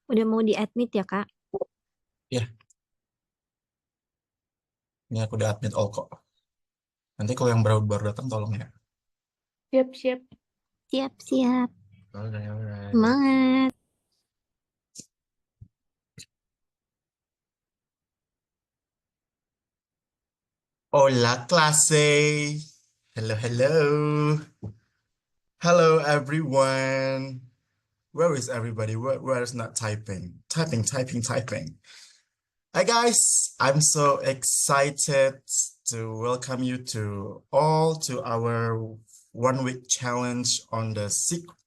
Udah mau di-admit ya, Kak? Ya, ini aku udah admit all kok. Nanti kalau yang baru-baru datang tolong ya. Siap-siap. Siap-siap. Alright, alright. Semangat. Hola, clase. Hello, hello. Hello, everyone. Where is everybody? Where is not typing? Typing, typing, typing. Hi, guys. I'm so excited to welcome you to all to our 1 week challenge on the secret.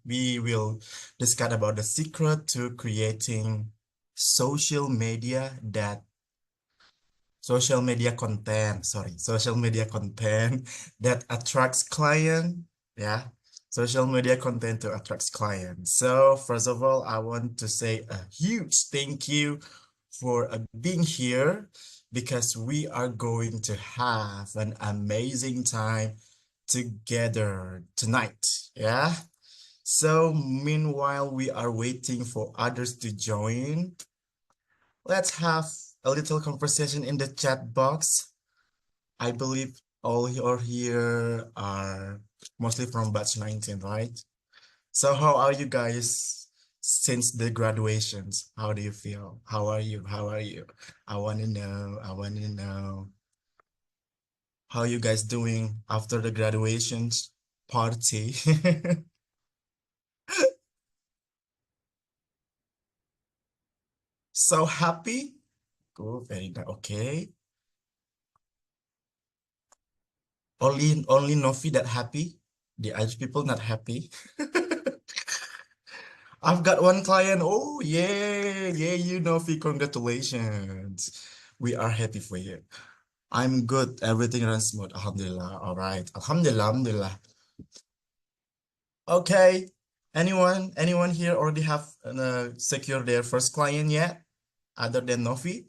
We will discuss about the secret to creating social media that social media content that attracts client. Yeah, social media content to attracts clients. So first of all, I want to say a huge thank you for being here because we are going to have an amazing time together tonight. Yeah. So meanwhile, we are waiting for others to join. Let's have a little conversation in the chat box. I believe all your here are mostly from batch 19, right? So how are you guys since the graduations? How do you feel? How are you? How are you? I want to know. I want to know. How you guys doing after the graduations party? So happy? Cool, very nice. Okay. Only Novi that happy. The other people not happy. I've got one client. Oh yeah, yeah, you Novi, congratulations. We are happy for you. I'm good. Everything runs smooth. Alhamdulillah. All right. Alhamdulillah. Alhamdulillah. Okay. Anyone here already have secured their first client yet, other than Novi?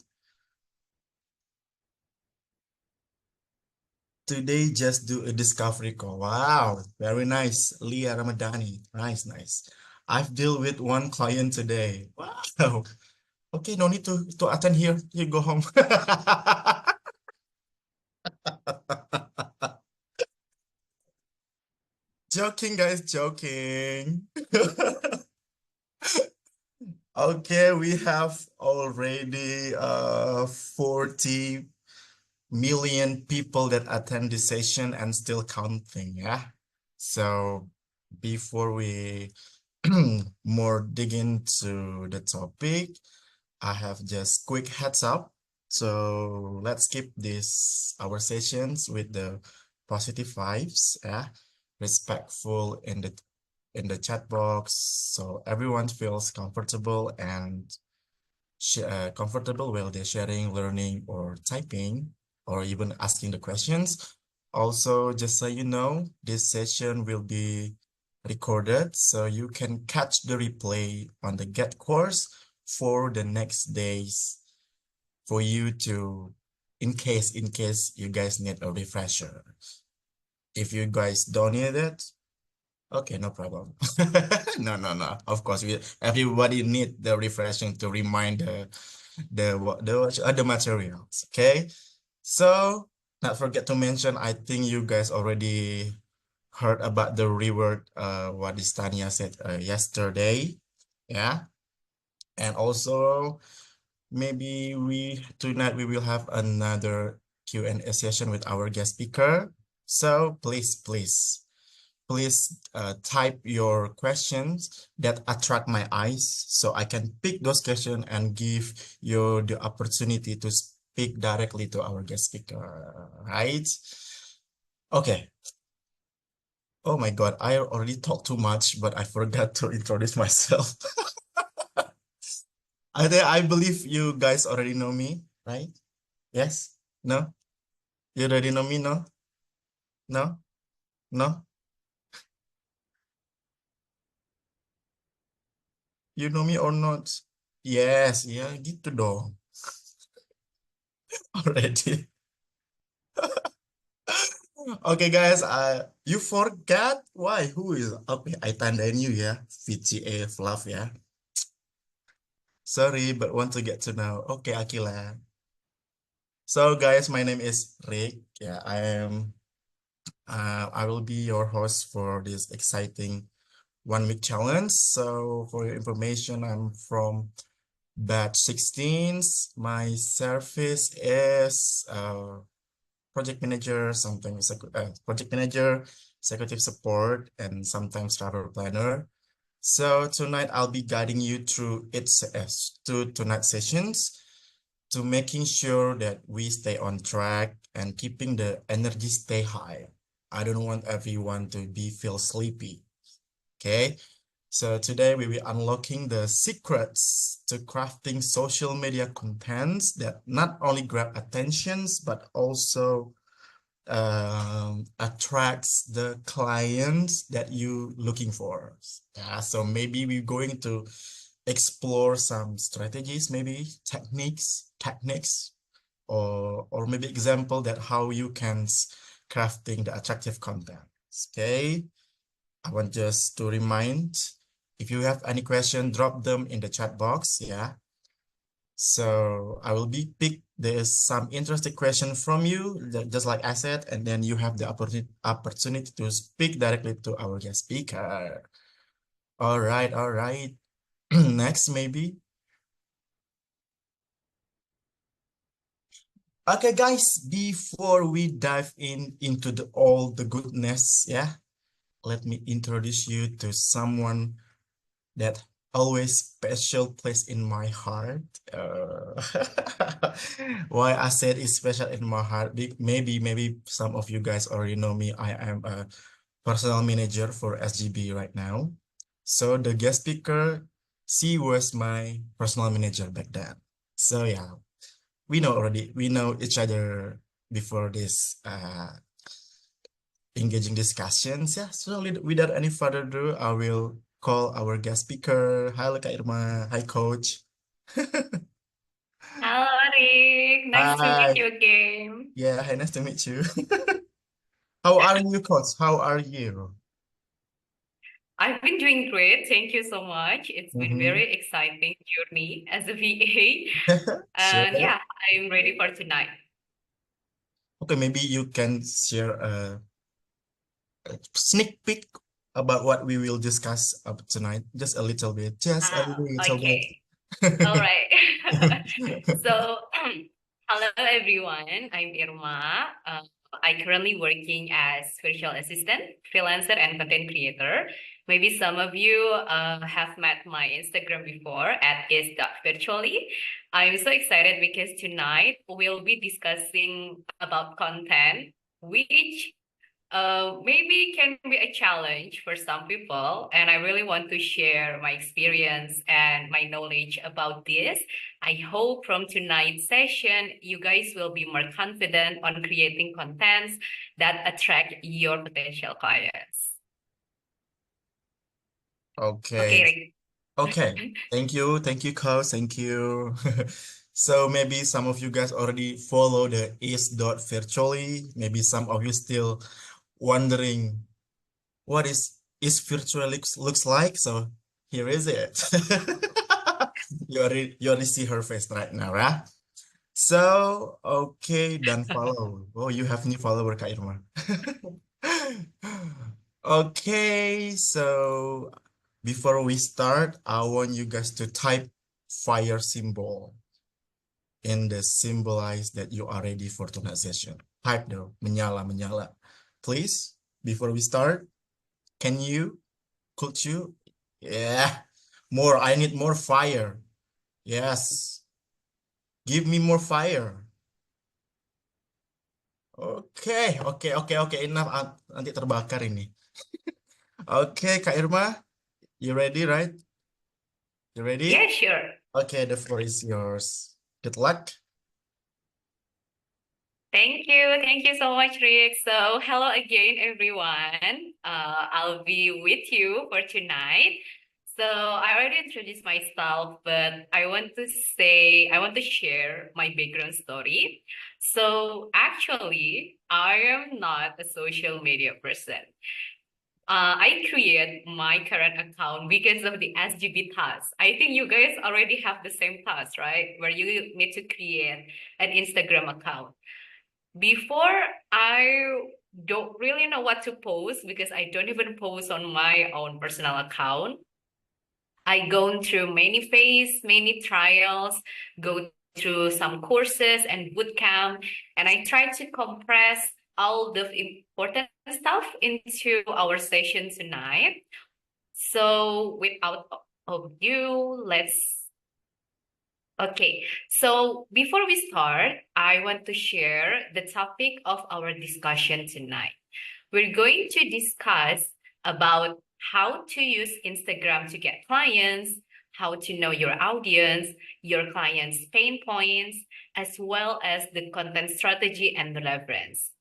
Today, just do a discovery call. Wow, very nice. Leah Ramadhani. Nice, nice. I've dealt with one client today. Wow. Okay, no need to attend here. You go home. Joking, guys, joking. Okay, we have already 40 million people that attend this session and still counting, yeah? So before we more dig into the topic, I have just quick heads up. So let's keep this our sessions with the positive vibes, yeah, respectful in the chat box, so everyone feels comfortable and comfortable while they're sharing, learning, or typing, or even asking the questions. Also, just so you know, this session will be recorded, so you can catch the replay on the Get course for the next days for you to, in case you guys need a refresher. If you guys don't need it, okay, no problem. No, no, no. Of course, everybody need the refreshing to remind the materials. Okay, so not forget to mention. I think you guys already heard about the reward. What is Tanya said yesterday. Yeah, and also maybe tonight we will have another Q&A session with our guest speaker. So please type your questions that attract my eyes so I can pick those questions and give you the opportunity to speak directly to our guest speaker, right? Okay. Oh my God, I already talked too much, but I forgot to introduce myself. I believe you guys already know me, right? Yes? No? You already know me, no? No? No? You know me or not? Yes, ya gitu dong. Already. Okay, guys, you forgot why? Who is? Okay, I tandain you ya, VGA Fluff ya. Sorry, but want to get to know. Okay, Akila. So guys, my name is Rick. Yeah, I will be your host for this exciting 1 week challenge. So for your information, I'm from batch 16. My service is project manager, sometimes project manager, executive support, and sometimes travel planner. So tonight I'll be guiding you through its two tonight sessions to making sure that we stay on track and keeping the energy stay high. I don't want everyone to feel sleepy. Okay. So today we will unlocking the secrets to crafting social media contents that not only grab attentions but also attracts the clients that you looking for. Yeah, so maybe we're going to explore some strategies, maybe techniques, or maybe example that how you can crafting the attractive content. Okay, I want just to remind, if you have any question, drop them in the chat box. Yeah. So I will be pick there's some interesting question from you, just like I said, and then you have the opportunity to speak directly to our guest speaker. All right, all right. Next, maybe. Okay, guys, before we dive into all the goodness, yeah, let me introduce you to someone that always special place in my heart. Why I said it's special in my heart? Maybe some of you guys already know me. I am a personal manager for SGB right now. So the guest speaker, she was my personal manager back then. So yeah, we know each other before this engaging discussions. Yeah, so without any further ado, I will call our guest speaker. Halo Kak Irma. Hi, Coach. Hello, Rick. Nice to meet Hi. you again. Yeah, hi, nice to meet you. How are you, Coach? How are you? I've been doing great. Thank you so much. It's been Mm-hmm. very exciting journey as a VA. And Sure. yeah, I'm ready for tonight. Okay, maybe you can share a sneak peek about what we will discuss tonight. Just a little bit. Just a little bit. Okay. All right. So, hello everyone. I'm Irma. I currently working as virtual assistant, freelancer, and content creator. Maybe some of you have met my Instagram before at is.virtually. I'm so excited because tonight we'll be discussing about content, which maybe can be a challenge for some people. And I really want to share my experience and my knowledge about this. I hope from tonight's session, you guys will be more confident on creating contents that attract your potential clients. Okay. Okay, Rick. Okay. Thank you, Coach. Thank you. So maybe some of you guys already follow the is.virtually. Maybe some of you still wondering what is virtual looks like. So here is it. You already see her face right now, right? So okay, dan follow. Oh, you have new follower, Kak Irma. Okay, so before we start, I want you guys to type fire symbol in the symbolize that you are ready for tonight's session. Type though, menyala, menyala. Please, before we start, could you? Yeah, more, I need more fire. Yes, give me more fire. Oke, enough. Nanti terbakar ini. Oke, Kak Irma, you ready, right? You ready? Yeah, sure. Okay, the floor is yours. Good luck. Thank you. Thank you so much, Rick. So, hello again, everyone. I'll be with you for tonight. So, I already introduced myself, but I want to share my background story. So, actually, I am not a social media person. I create my current account because of the SGB task. I think you guys already have the same task, right? Where you need to create an Instagram account. Before, I don't really know what to post because I don't even post on my own personal account. I go through many phases, many trials, go through some courses and bootcamp, and I try to compress all the important stuff into our session tonight. So without ado, okay. So before we start, I want to share the topic of our discussion tonight. We're going to discuss about how to use Instagram to get clients, how to know your audience, your clients' pain points, as well as the content strategy and relevance.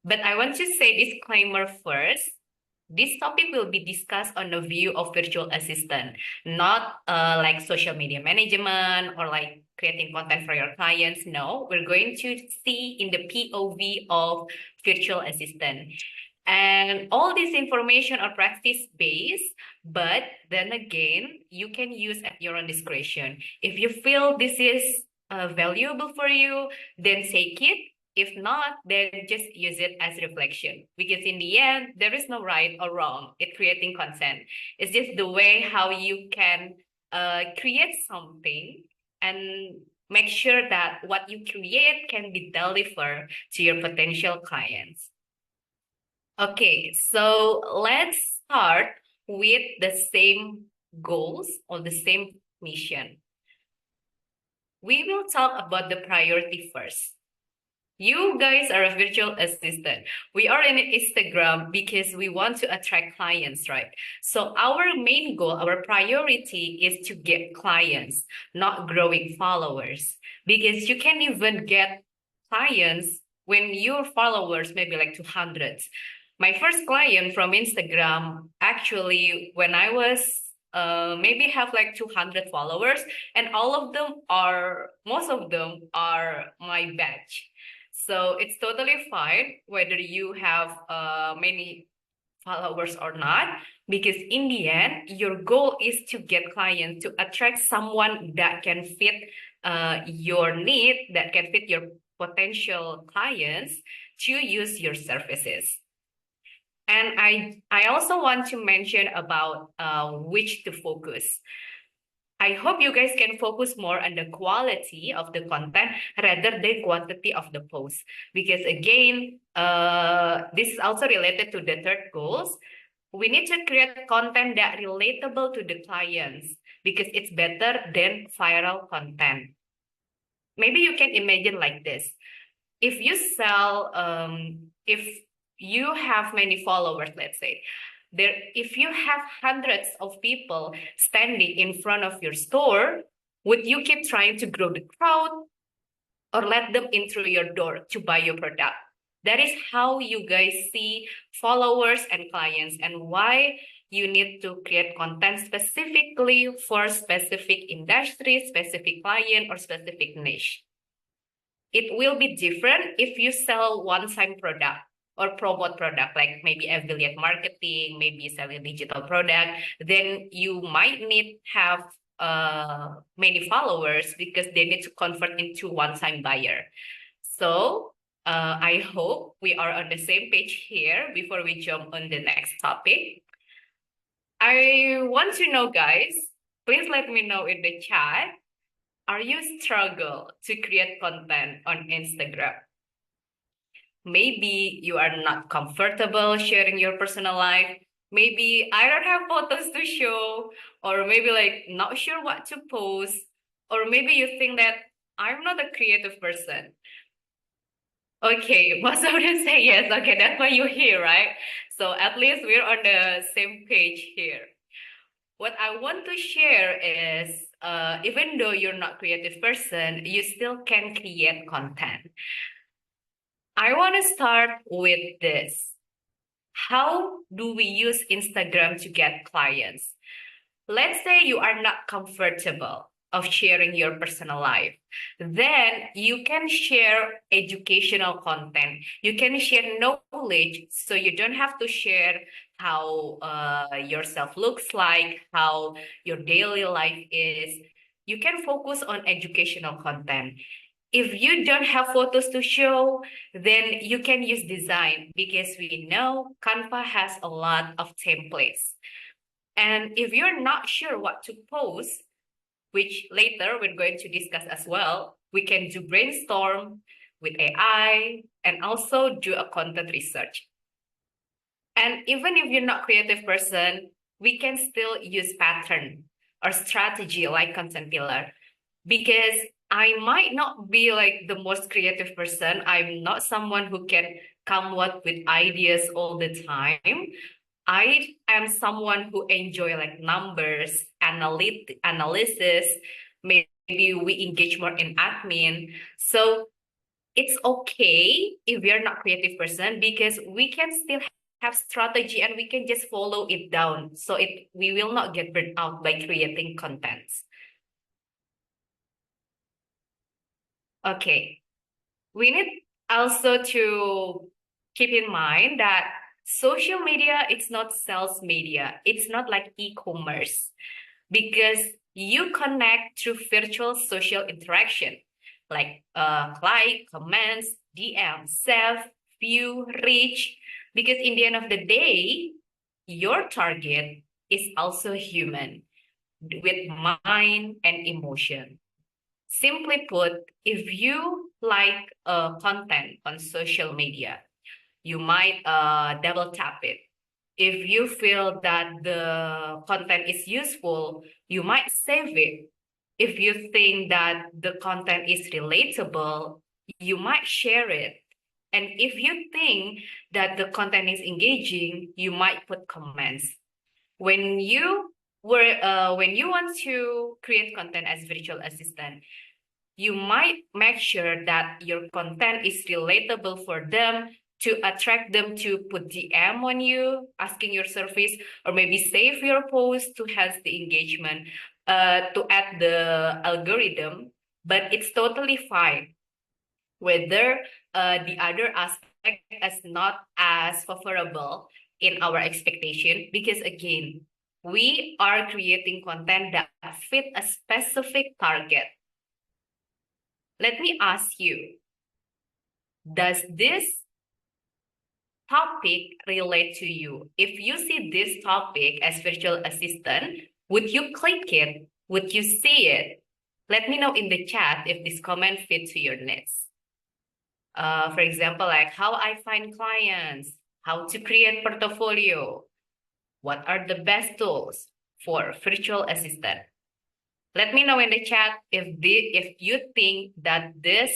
But I want to say disclaimer first. This topic will be discussed on the view of virtual assistant, not like social media management or like creating content for your clients. No, we're going to see in the POV of virtual assistant. And all this information are practice-based, but then again, you can use at your own discretion. If you feel this is valuable for you, then take it. If not, then just use it as reflection. Because in the end, there is no right or wrong in creating content. It's just the way how you can create something and make sure that what you create can be delivered to your potential clients. Okay, so let's start with the same goals or the same mission. We will talk about the priority first. You guys are a virtual assistant. We are in Instagram because we want to attract clients, right? So our main goal, our priority is to get clients, not growing followers. Because you can even get clients when your followers maybe like 200. My first client from Instagram, actually, when I was maybe have like 200 followers, and most of them are my batch. So it's totally fine whether you have many followers or not, because in the end, your goal is to get clients, to attract someone that can fit your need, that can fit your potential clients to use your services. And I also want to mention about which to focus. I hope you guys can focus more on the quality of the content rather than quantity of the post. Because again, this is also related to the third goals. We need to create content that relatable to the clients because it's better than viral content. Maybe you can imagine like this. If you sell, if you have many followers, let's say, if you have hundreds of people standing in front of your store, would you keep trying to grow the crowd or let them in through your door to buy your product? That is how you guys see followers and clients, and why you need to create content specifically for specific industry, specific client, or specific niche. It will be different if you sell one-time product or promote product, like maybe affiliate marketing, maybe selling digital product. Then you might need have many followers because they need to convert into one-time buyer. So I hope we are on the same page here before we jump on the next topic. I want to know, guys, please let me know in the chat. Are you struggle to create content on Instagram? Maybe you are not comfortable sharing your personal life. Maybe I don't have photos to show, or maybe like not sure what to post, or maybe you think that I'm not a creative person. Okay, most of them say yes. Okay, that's why you're here, right? So at least we're on the same page here. What I want to share is, even though you're not a creative person, you still can create content. I want to start with this. How do we use Instagram to get clients? Let's say you are not comfortable of sharing your personal life. Then you can share educational content. You can share knowledge, so you don't have to share how yourself looks like, how your daily life is. You can focus on educational content. If you don't have photos to show, then you can use design, because we know Canva has a lot of templates. And if you're not sure what to post, which later we're going to discuss as well, we can do brainstorm with AI and also do a content research. And even if you're not a creative person, we can still use pattern or strategy like content pillar, because I might not be like the most creative person. I'm not someone who can come up with ideas all the time. I am someone who enjoy like numbers, analysis. Maybe we engage more in admin. So it's okay if you're not creative person, because we can still have strategy and we can just follow it down. So we will not get burnt out by creating contents. Okay. We need also to keep in mind that social media, it's not sales media. It's not like e-commerce, because you connect through virtual social interaction, like like, comments, DM, save, view, reach. Because in the end of the day, your target is also human with mind and emotion. Simply put, if you like content on social media, you might double tap it. If you feel that the content is useful, you might save it. If you think that the content is relatable, you might share it. And if you think that the content is engaging, you might put comments. When you want to create content as virtual assistant, you might make sure that your content is relatable for them, to attract them to put DM on you, asking your service, or maybe save your post to enhance the engagement, to add the algorithm. But it's totally fine whether the other aspect is not as favorable in our expectation, because again, we are creating content that fit a specific target. Let me ask you, does this topic relate to you? If you see this topic as virtual assistant, would you click it? Would you see it? Let me know in the chat if this comment fits to your needs. For example, like how I find clients, how to create portfolio, what are the best tools for virtual assistant? Let me know in the chat if you think that this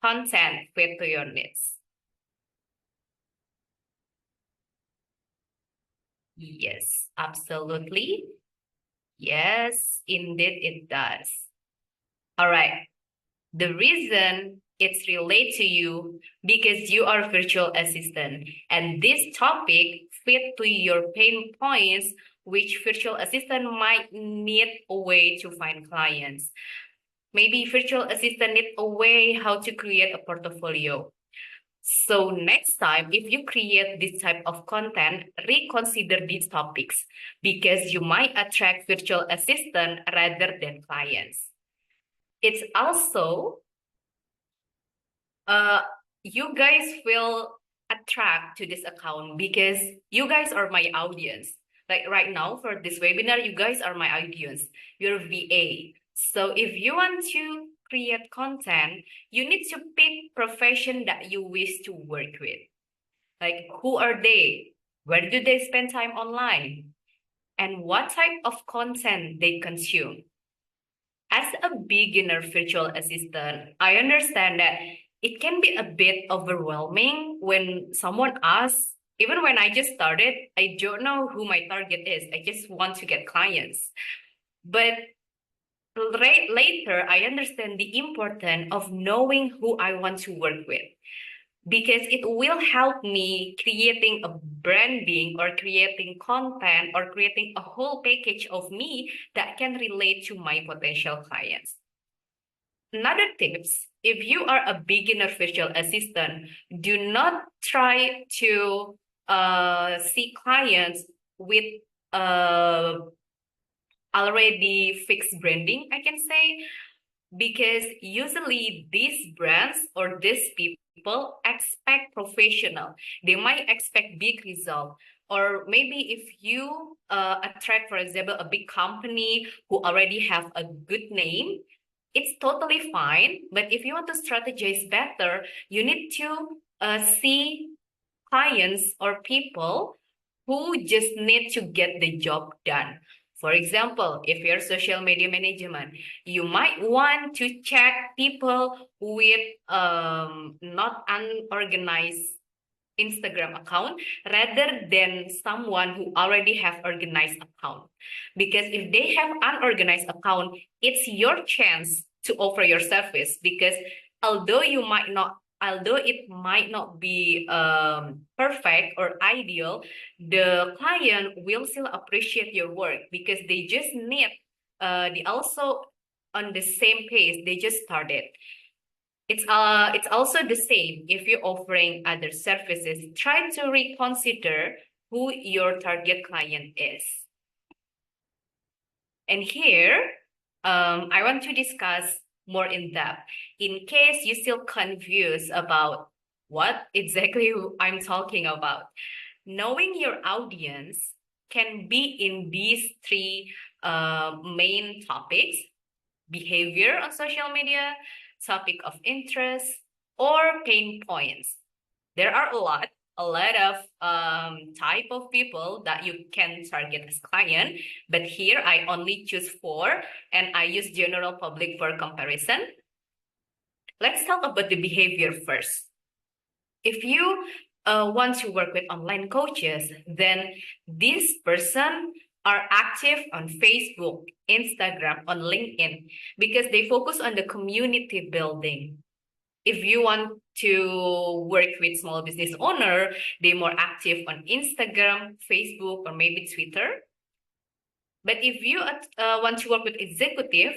content fit to your needs. Yes, absolutely. Yes, indeed it does. All right. The reason it's relate to you, because you are virtual assistant, and this topic fit to your pain points, which virtual assistant might need a way to find clients. Maybe virtual assistant need a way how to create a portfolio. So next time, if you create this type of content, reconsider these topics, because you might attract virtual assistant rather than clients. It's also, you guys will attract to this account because you guys are my audience. Like right now for this webinar, you guys are my audience. You're VA. So if you want to create content, you need to pick profession that you wish to work with. Like, who are they? Where do they spend time online? And what type of content they consume? As a beginner virtual assistant, I understand that it can be a bit overwhelming when someone asks. Even when I just started, I don't know who my target is. I just want to get clients. But later, I understand the importance of knowing who I want to work with. because it will help me creating a branding or creating content or creating a whole package of me that can relate to my potential clients. Another tips, if you are a beginner virtual assistant, do not try to see clients with already fixed branding, I can say, because usually these brands or these people expect professional. They might expect big result. Or maybe if you attract, for example, a big company who already have a good name, it's totally fine. But if you want to strategize better, you need to see clients or people who just need to get the job done. For example, if you're social media management, you might want to check people with not unorganized Instagram account rather than someone who already have organized account. Because if they have unorganized account, it's your chance to offer your service, because although it might not be perfect or ideal, the client will still appreciate your work because they just need they also on the same pace, they just started. It's also the same if you're offering other services. Try to reconsider who your target client is. And here, I want to discuss more in depth. In case you're still confused about what exactly I'm talking about, knowing your audience can be in these three main topics: behavior on social media, topic of interest, or pain points. There are a lot of type of people that you can target as client, but here I only choose 4 and I use general public for comparison. Let's talk about the behavior first. If you want to work with online coaches, then this person are active on Facebook, Instagram, on LinkedIn, because they focus on the community building. If you want to work with small business owner, they're more active on Instagram, Facebook, or maybe Twitter. But if you want to work with executive,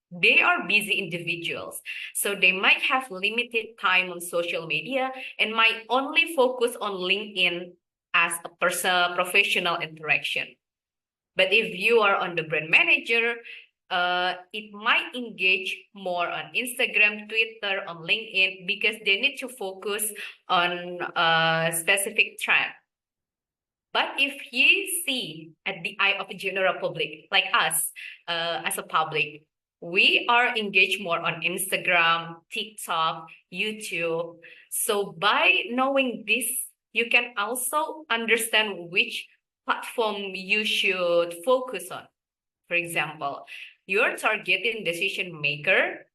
they are busy individuals. So they might have limited time on social media and might only focus on LinkedIn as a professional interaction. But if you are on the brand manager, it might engage more on Instagram, Twitter, on LinkedIn, because they need to focus on a specific trend. But if you see at the eye of the general public, like us as a public, we are engaged more on Instagram, TikTok, YouTube. So by knowing this, you can also understand which platform you should focus on. For example, you're targeting decision maker,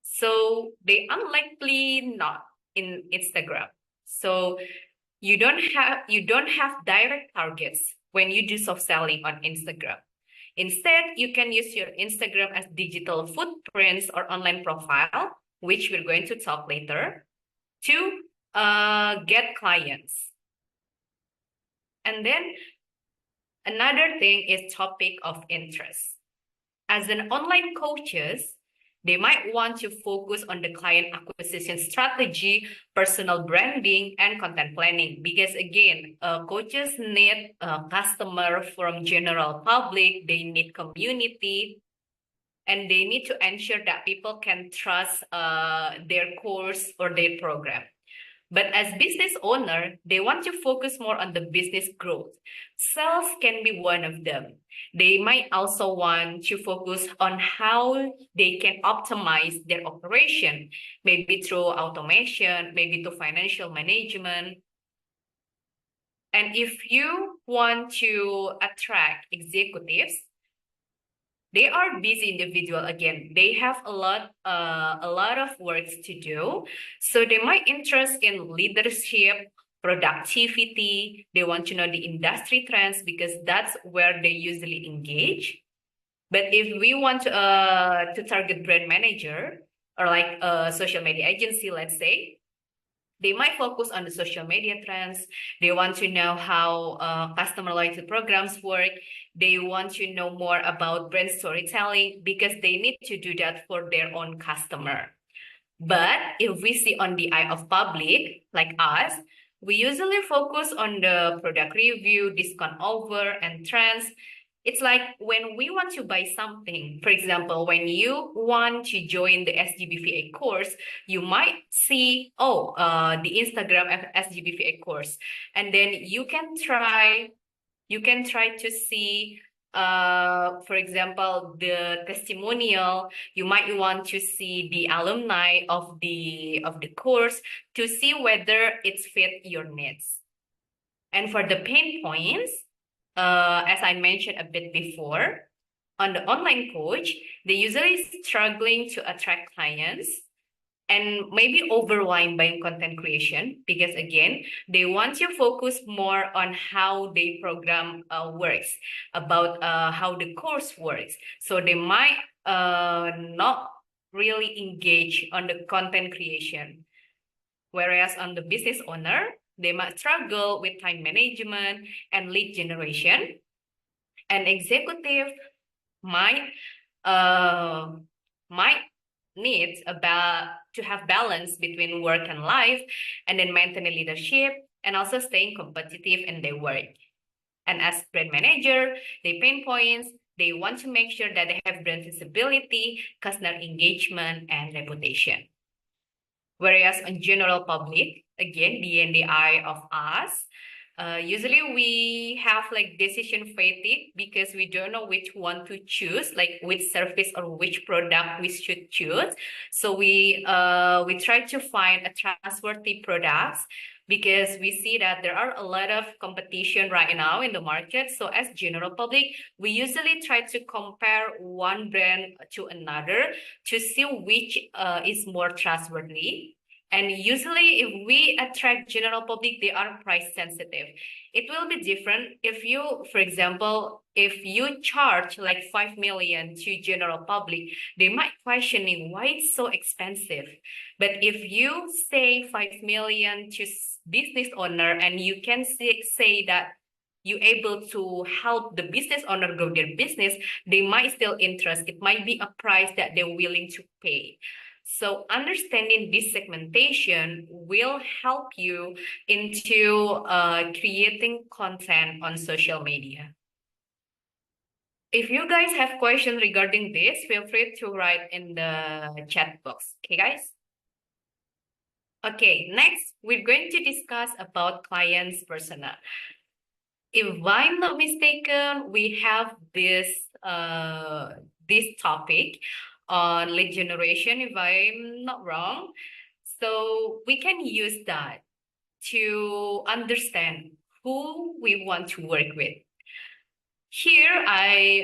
so they unlikely not in Instagram. So you don't have direct targets when you do soft selling on Instagram. Instead, you can use your Instagram as digital footprints or online profile, which we're going to talk later, to get clients. And then another thing is topic of interest. As an online coaches, they might want to focus on the client acquisition strategy, personal branding, and content planning. Because again, coaches need a customer from general public, they need community, and they need to ensure that people can trust their course or their program. But as business owner, they want to focus more on the business growth. Sales can be one of them. They might also want to focus on how they can optimize their operation, maybe through automation, maybe to financial management. And if you want to attract executives, they are busy individual again. They have a lot of works to do. So they might interest in leadership, productivity. They want to know the industry trends because that's where they usually engage. But if we want to target brand manager or like a social media agency, let's say, They might focus on the social media trends. They want to know how customer loyalty programs work. They want to know more about brand storytelling because they need to do that for their own customer. But if we see on the eye of public, like us, we usually focus on the product review, discount offer, and trends. It's like when we want to buy something, for example, when you want to join the SGBVA course, you might see, the Instagram SGBVA course, and then you can try to see, for example, the testimonial. You might want to see the alumni of the course to see whether it's fit your needs. And for the pain points, as I mentioned a bit before, on the online coach, they usually struggling to attract clients and maybe overwhelmed by content creation because again, they want to focus more on how the program works, about how the course works. So they might not really engage on the content creation. Whereas on the business owner, they might struggle with time management and lead generation. An executive might need to have balance between work and life, and then maintaining leadership and also staying competitive in their work. And as brand manager, they pain points, they want to make sure that they have brand visibility, customer engagement, and reputation. Whereas on general public, again, the eye of us, usually we have like decision fatigue because we don't know which one to choose, like which service or which product we should choose. So we try to find a trustworthy products because we see that there are a lot of competition right now in the market. So as general public, we usually try to compare one brand to another to see which is more trustworthy. And usually if we attract general public, they are price sensitive. It will be different if you, for example, if you charge like 5 million to general public, they might questioning why it's so expensive. But if you say 5 million to business owner and you can say that you able to help the business owner grow their business, they might still interest. It might be a price that they're willing to pay. So understanding this segmentation will help you into creating content on social media. If you guys have questions regarding this, feel free to write in the chat box. Okay, guys? Okay, next, we're going to discuss about clients' persona. If I'm not mistaken, we have this topic on lead generation, if I'm not wrong. So we can use that to understand who we want to work with. Here, I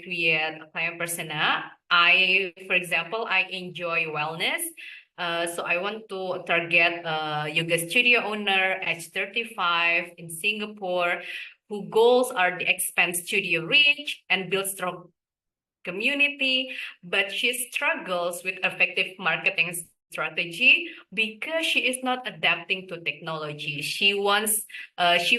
create a client persona. For example, I enjoy wellness. So I want to target a yoga studio owner, age 35 in Singapore, whose goals are to expand studio reach and build strong community, but she struggles with effective marketing strategy because she is not adapting to technology. She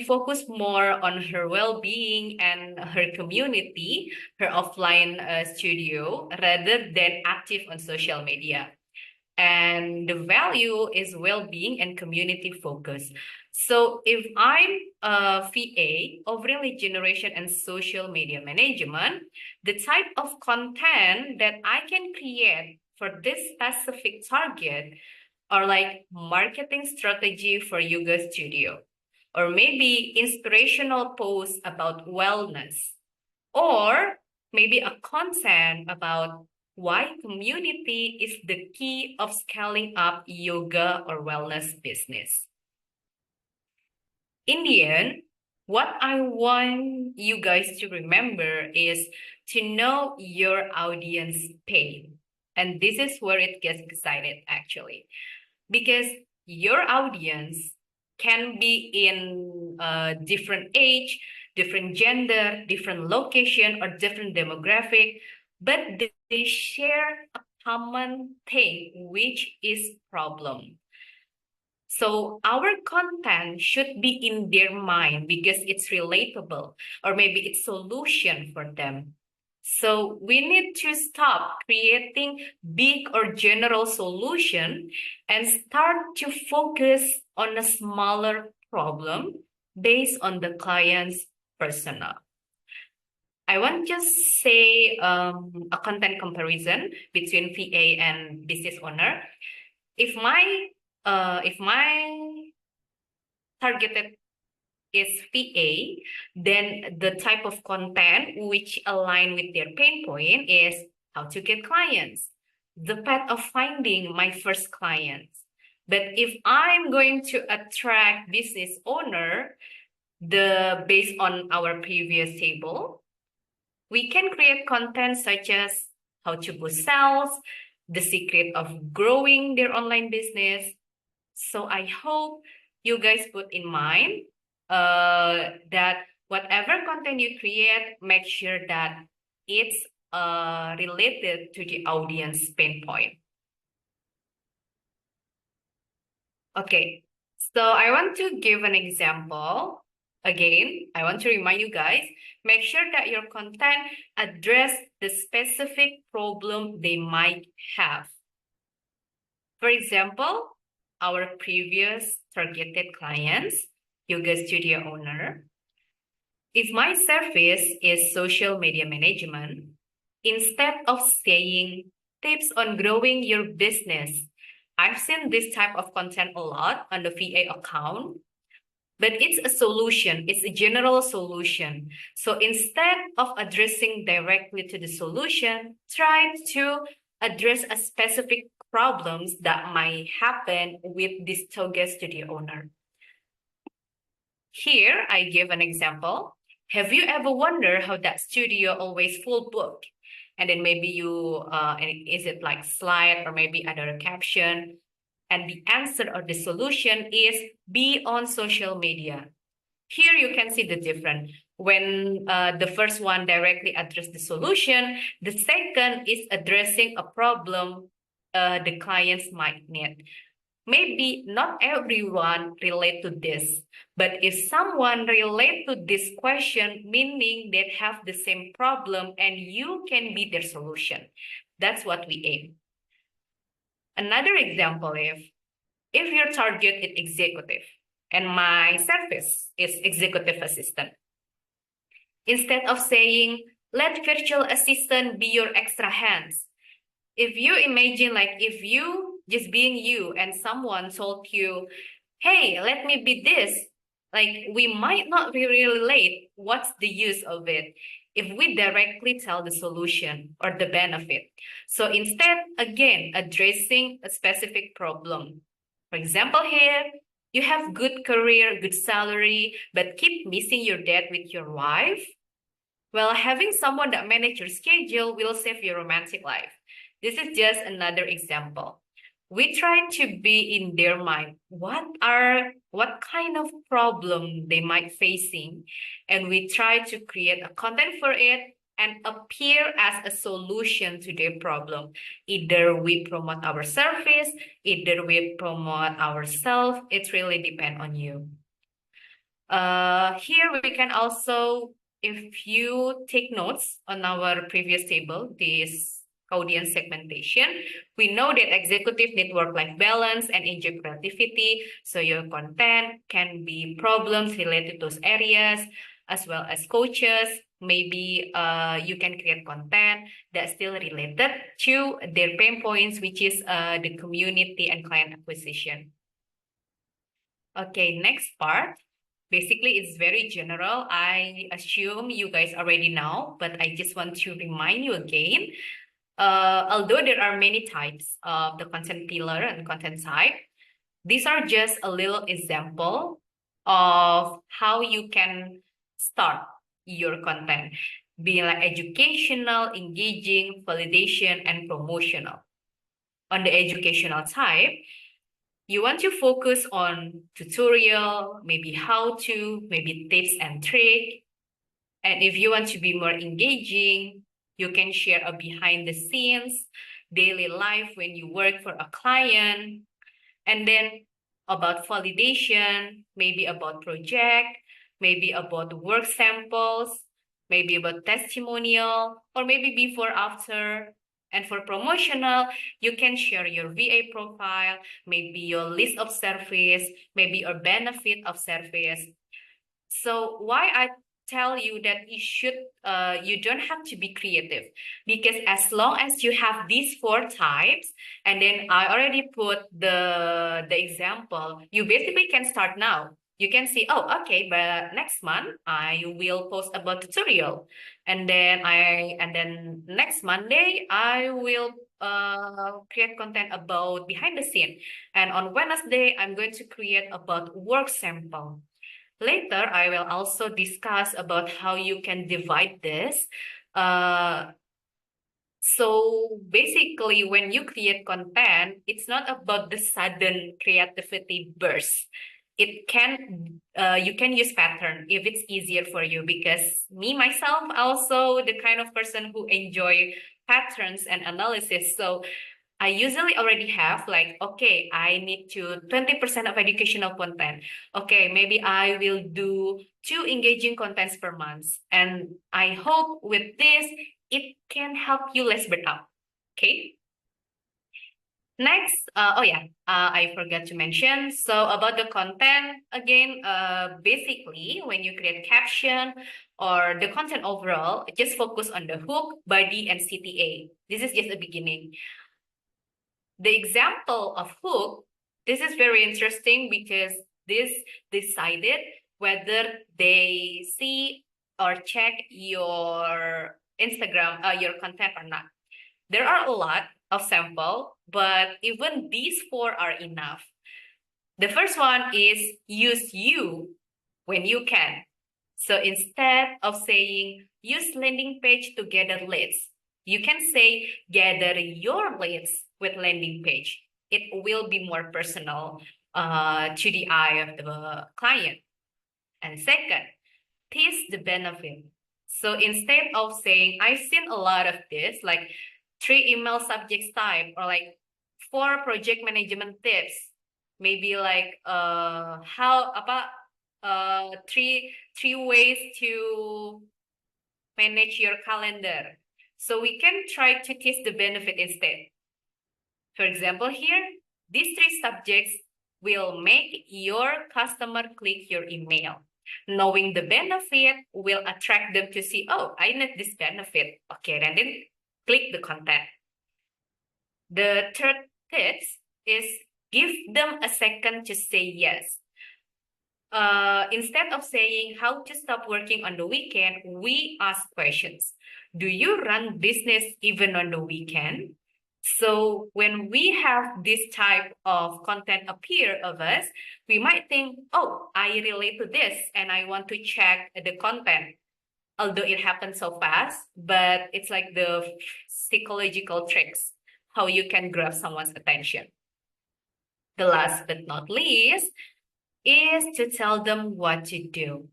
focus more on her well-being and her community, her offline studio, rather than active on social media. And the value is well-being and community focus. So if I'm a VA of lead generation and social media management, the type of content that I can create for this specific target are like marketing strategy for yoga studio, or maybe inspirational posts about wellness, or maybe a content about why community is the key of scaling up yoga or wellness business. In the end, what I want you guys to remember is to know your audience pain. And this is where it gets excited actually, because your audience can be in different age, different gender, different location, or different demographic, but they share a common thing, which is problem. So our content should be in their mind because it's relatable, or maybe it's solution for them. So we need to stop creating big or general solution and start to focus on a smaller problem based on the client's persona. I want to say a content comparison between VA and business owner. If my targeted is VA, then the type of content which align with their pain point is how to get clients, the path of finding my first clients. But if I'm going to attract business owner, based on our previous table, we can create content such as how to boost sales, the secret of growing their online business. So I hope you guys put in mind that whatever content you create, make sure that it's related to the audience pain point. Okay, so I want to give an example. Again, I want to remind you guys, make sure that your content address the specific problem they might have. For example, our previous targeted clients, yoga studio owner. If my service is social media management, instead of saying tips on growing your business, I've seen this type of content a lot on the VA account, but it's a solution. It's a general solution. So instead of addressing directly to the solution, try to address a specific problems that might happen with this toga studio owner. Here, I give an example. Have you ever wondered how that studio always full booked? And then maybe you, is it like slide or maybe other caption? And the answer or the solution is be on social media. Here you can see the difference. When the first one directly address the solution, the second is addressing a problem the clients might need. Maybe not everyone relate to this, but if someone relate to this question, meaning they have the same problem and you can be their solution. That's what we aim. Another example, if your target is executive and my service is executive assistant, instead of saying, let virtual assistant be your extra hands, if you imagine like if you just being you and someone told you, hey, let me be this, like we might not really relate what's the use of it if we directly tell the solution or the benefit. So instead, again, addressing a specific problem. For example, here, you have good career, good salary, but keep missing your date with your wife. Well, having someone that manage your schedule will save your romantic life. This is just another example. We try to be in their mind, what kind of problem they might facing, and we try to create a content for it and appear as a solution to their problem. Either we promote our service, either we promote ourselves. It really depends on you. Here we can also, if you take notes on our previous table, this audience segmentation, we know that executive need work-life balance and enjoy creativity. So your content can be problems related to those areas, as well as coaches. Maybe you can create content that's still related to their pain points, which is the community and client acquisition. Okay, next part. Basically, it's very general. I assume you guys already know, but I just want to remind you again. Although there are many types of the content pillar and content type, these are just a little example of how you can start your content, being like educational, engaging, validation, and promotional. On the educational type, you want to focus on tutorial, maybe how to, maybe tips and trick. And if you want to be more engaging, you can share a behind the scenes, daily life when you work for a client. And then about validation, maybe about project, maybe about work samples, maybe about testimonial, or maybe before, after. And for promotional, you can share your VA profile, maybe your list of service, maybe your benefit of service. So why I tell you that you don't have to be creative, because as long as you have these 4 types, and then I already put the example, you basically can start now. You can see, oh, okay, but next month I will post about tutorial, and then next Monday I will create content about behind the scene, and on Wednesday I'm going to create about work sample. Later, I will also discuss about how you can divide this. So basically, when you create content, it's not about the sudden creativity burst. You can use pattern if it's easier for you, because me, myself, also the kind of person who enjoy patterns and analysis. So I usually already have like, okay, I need to 20% of educational content. Okay, maybe I will do 2 engaging contents per month. And I hope with this, it can help you less burn out. Okay. Next, I forgot to mention. So about the content, again, basically, when you create caption or the content overall, just focus on the hook, body, and CTA. This is just the beginning. The example of hook, this is very interesting because this decided whether they see or check your Instagram, your content or not. There are a lot of sample, but even these 4 are enough. The first one is use you when you can. So instead of saying use landing page to gather leads, you can say gather your leads with landing page. It will be more personal to the eye of the client. And second, tease the benefit. So instead of saying, I've seen a lot of this, like 3 email subjects type, or like 4 project management tips, maybe like three ways to manage your calendar. So we can try to tease the benefit instead. For example, here, these 3 subjects will make your customer click your email. Knowing the benefit will attract them to see, oh, I need this benefit. Okay, and then click the content. The third tip is give them a second to say yes. Instead of saying how to stop working on the weekend, we ask questions. Do you run business even on the weekend? So when we have this type of content appear of us, we might think, oh, I relate to this and I want to check the content. Although it happens so fast, but it's like the psychological tricks, how you can grab someone's attention. The last but not least is to tell them what to do.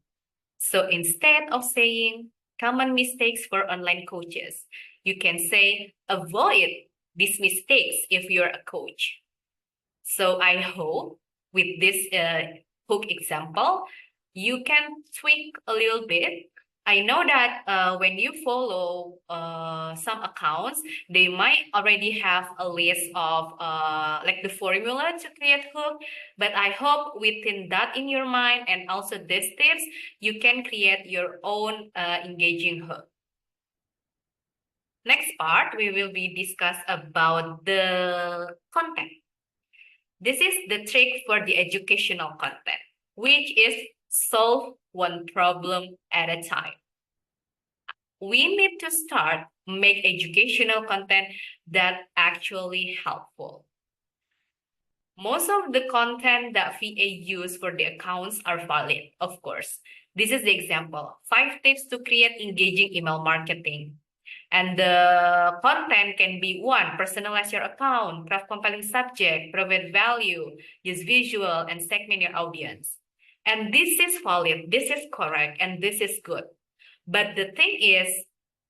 So instead of saying common mistakes for online coaches, you can say avoid these mistakes if you're a coach. So I hope with this hook example, you can tweak a little bit. I know that when you follow some accounts, they might already have a list of like the formula to create hook, but I hope within that in your mind and also these tips, you can create your own engaging hook. Next part, we will be discuss about the content. This is the trick for the educational content, which is solve one problem at a time. We need to start make educational content that actually helpful. Most of the content that VA use for the accounts are valid, of course. This is the example, 5 tips to create engaging email marketing. And the content can be 1, personalize your account, craft compelling subject, provide value, use visual, and segment your audience. And this is valid, this is correct, and this is good. But the thing is,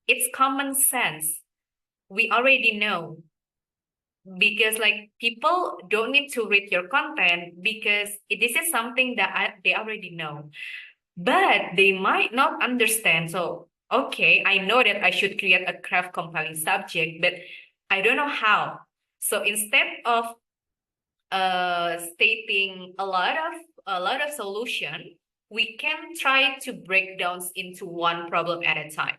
it's common sense. We already know because like people don't need to read your content because this is something that they already know, but they might not understand. So, okay, I know that I should create a craft compelling subject, but I don't know how. So instead of stating a lot of solution, we can try to break down into one problem at a time.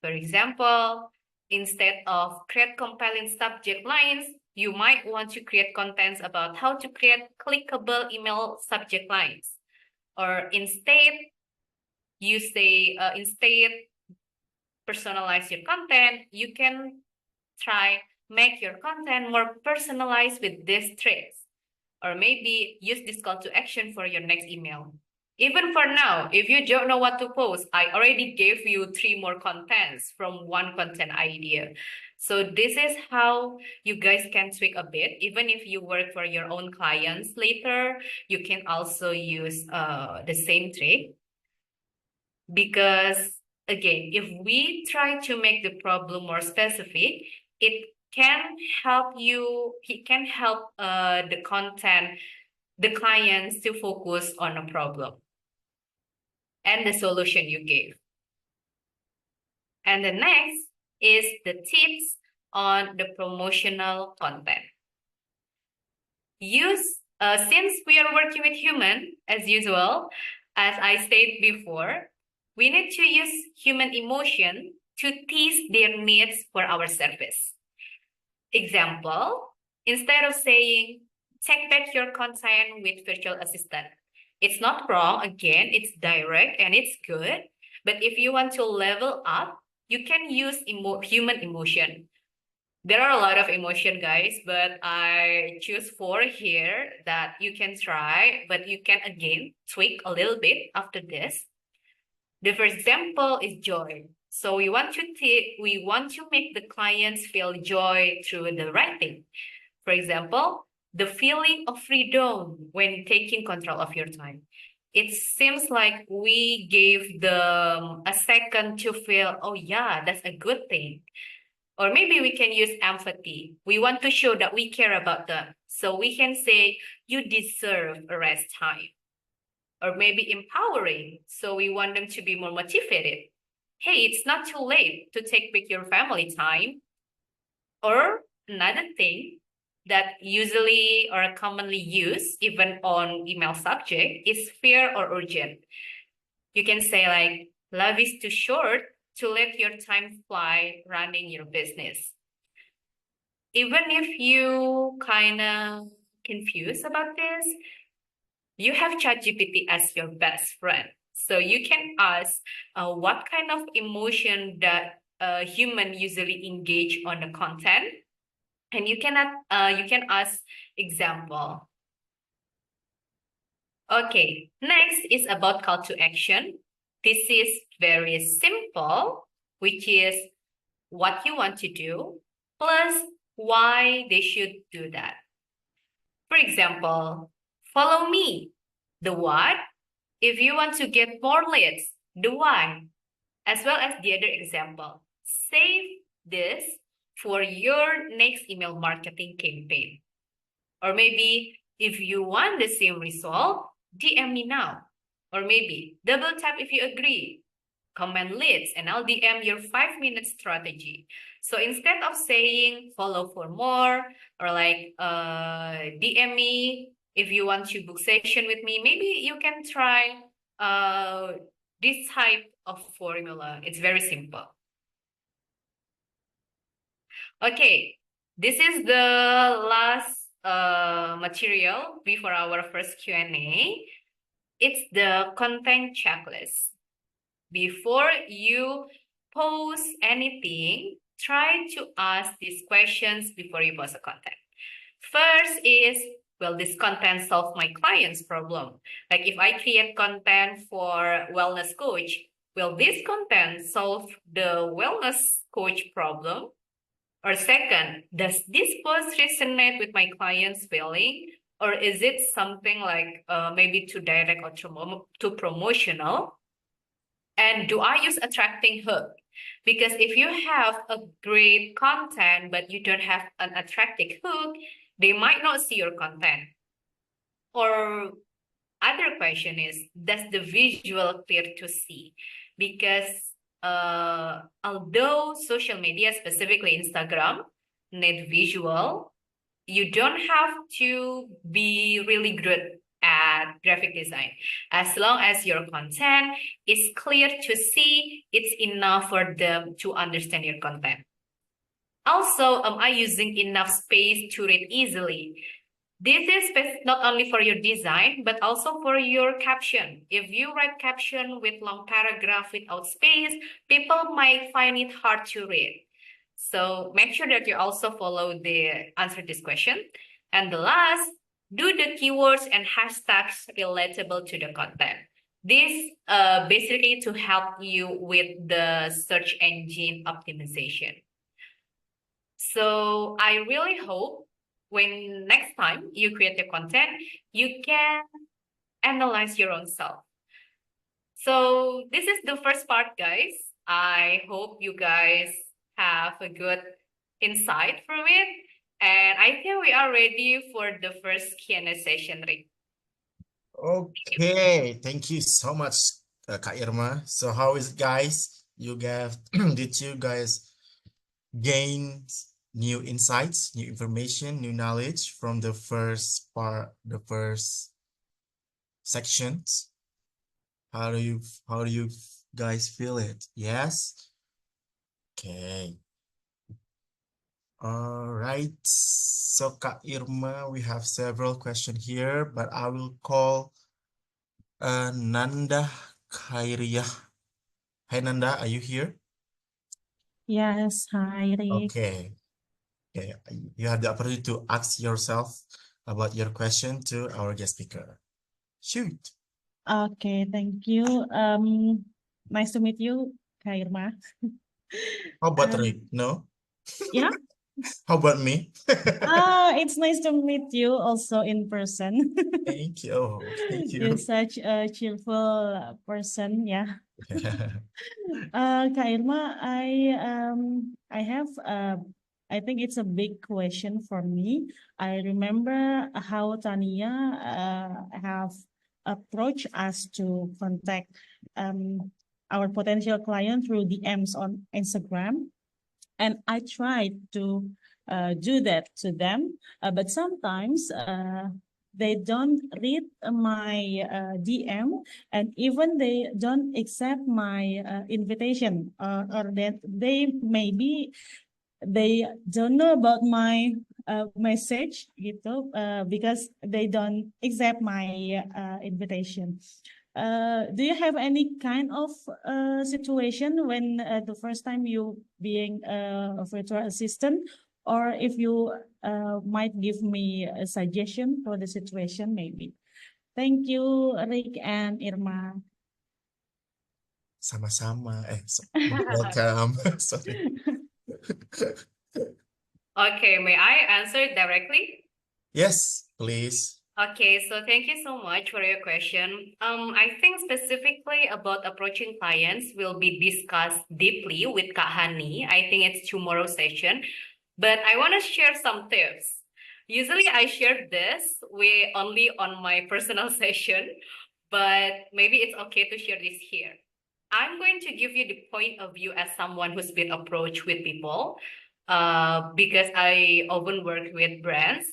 For example, instead of create compelling subject lines, you might want to create contents about how to create clickable email subject lines. Or instead, you say, instead personalize your content, you can try make your content more personalized with these traits. Or maybe use this call to action for your next email. Even for now, if you don't know what to post, I already gave you 3 more contents from one content idea. So this is how you guys can tweak a bit. Even if you work for your own clients later, you can also use the same trick. Because again, if we try to make the problem more specific, it can help the content, the clients to focus on a problem and the solution you gave. And the next is the tips on the promotional content. Since we are working with human, as usual, as I said before, we need to use human emotion to tease their needs for our service. Example, instead of saying, take back your content with virtual assistant. It's not wrong, again, it's direct and it's good. But if you want to level up, you can use human emotion. There are a lot of emotion, guys, but I choose 4 here that you can try, but you can again tweak a little bit after this. The first example is joy. So we want to make the clients feel joy through the writing. For example, the feeling of freedom when taking control of your time. It seems like we gave them a second to feel, oh yeah, that's a good thing. Or maybe we can use empathy. We want to show that we care about them. So we can say, you deserve a rest time. Or maybe empowering. So we want them to be more motivated. Hey, it's not too late to take back your family time. Or another thing that usually or commonly used even on email subject is fear or urgent. You can say like, life is too short to let your time fly running your business. Even if you kind of confused about this, you have ChatGPT as your best friend. So you can ask what kind of emotion that human usually engage on the content. And you can ask example. Okay, next is about call to action. This is very simple, which is what you want to do, plus why they should do that. For example, follow me. The what? If you want to get more leads, the why, as well as the other example. Save this for your next email marketing campaign. Or maybe if you want the same result, DM me now. Or maybe double tap if you agree. Comment leads and I'll DM your 5-minute strategy. So instead of saying follow for more or like DM me if you want to book session with me, maybe you can try this type of formula. It's very simple. Okay, this is the last material before our first Q&A. It's the content checklist. Before you post anything, try to ask these questions before you post a content. First is, will this content solve my client's problem? Like if I create content for wellness coach, will this content solve the wellness coach problem? Or second, does this post resonate with my client's feeling? Or is it something like maybe too direct or too promotional? And do I use attracting hook? Because if you have a great content, but you don't have an attractive hook, they might not see your content. Or other question is, does the visual clear to see? Because although social media, specifically Instagram, need visual, you don't have to be really good at graphic design. As long as your content is clear to see, it's enough for them to understand your content. Also, am I using enough space to read easily? This is not only for your design, but also for your caption. If you write caption with long paragraph without space, people might find it hard to read. So make sure that you also follow the answer this question. And the last, do the keywords and hashtags relatable to the content. This basically to help you with the search engine optimization. So I really hope when next time you create the content, you can analyze your own self. So this is the first part, guys. I hope you guys have a good insight from it. And I think we are ready for the first Q&A session, Rick. Okay, thank you so much, Kak Irma. So how is it, guys? You guys, did you guys gain new insights, new information, new knowledge from the first part, the first sections? How do you guys feel it? Yes? Okay. All right. So Kak Irma, we have several questions here, but I will call Nanda Khairiyah. Hi Nanda, are you here? Yes, hi, Rick. Okay. Okay. You have the opportunity to ask yourself about your question to our guest speaker. Shoot. Okay, thank you. Nice to meet you, Kak Irma. How about Um, Rick? No? yeah. How about me? It's nice to meet you also in person. Thank you. Thank you. You're such a cheerful person, yeah. Kak Irma, I have I think it's a big question for me. I remember how Tania have approached us to contact our potential client through DMs on Instagram, and I tried to do that to them, but sometimes they don't read my DM, and even they don't accept my invitation, or that they maybe they don't know about my message gitu, because they don't accept my invitation. Do you have any kind of situation when the first time you being a virtual assistant, or if you might give me a suggestion for the situation maybe? Thank you, Rick and Irma. Sama-sama. Welcome. Sorry. Okay, may I answer directly? Yes, please. Okay, so thank you so much for your question. I think specifically about approaching clients will be discussed deeply with Kak Hani. I think it's tomorrow's session, but I want to share some tips. Usually I share this only on my personal session, but maybe it's okay to share this here. I'm going to give you the point of view as someone who's been approached with people, because I often work with brands.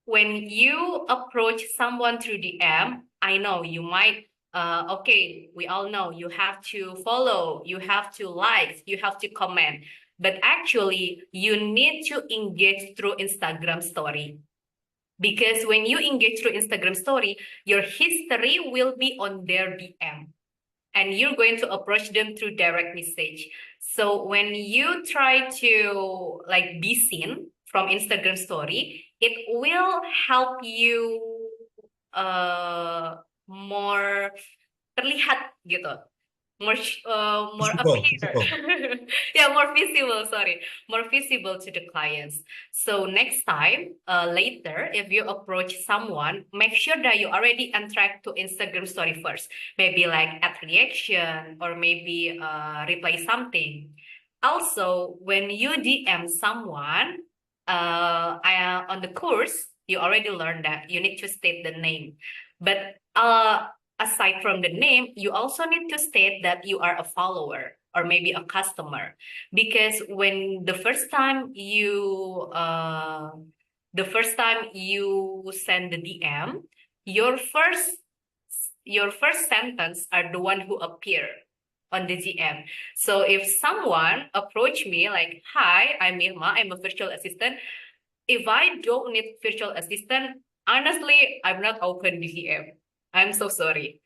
When you approach someone through DM, I know you might, okay, we all know you have to follow, you have to like, you have to comment, but actually you need to engage through Instagram story. Because when you engage through Instagram story, your history will be on their DM, and you're going to approach them through direct message. So when you try to like be seen from Instagram story, it will help you more terlihat gitu. more Visible, appear. visible. Yeah, more visible, sorry, more visible to the clients. So next time, later, if you approach someone, make sure that you already interact to Instagram story first. Maybe like add reaction or maybe reply something. Also, when you DM someone, on the course, you already learned that you need to state the name. But aside from the name, you also need to state that you are a follower or maybe a customer. Because when the first time you send the DM, your first sentence are the one who appear on the DM. So if someone approach me like, "Hi, I'm Irma, I'm a virtual assistant." If I don't need virtual assistant, honestly, I'm not open the DM. I'm so sorry.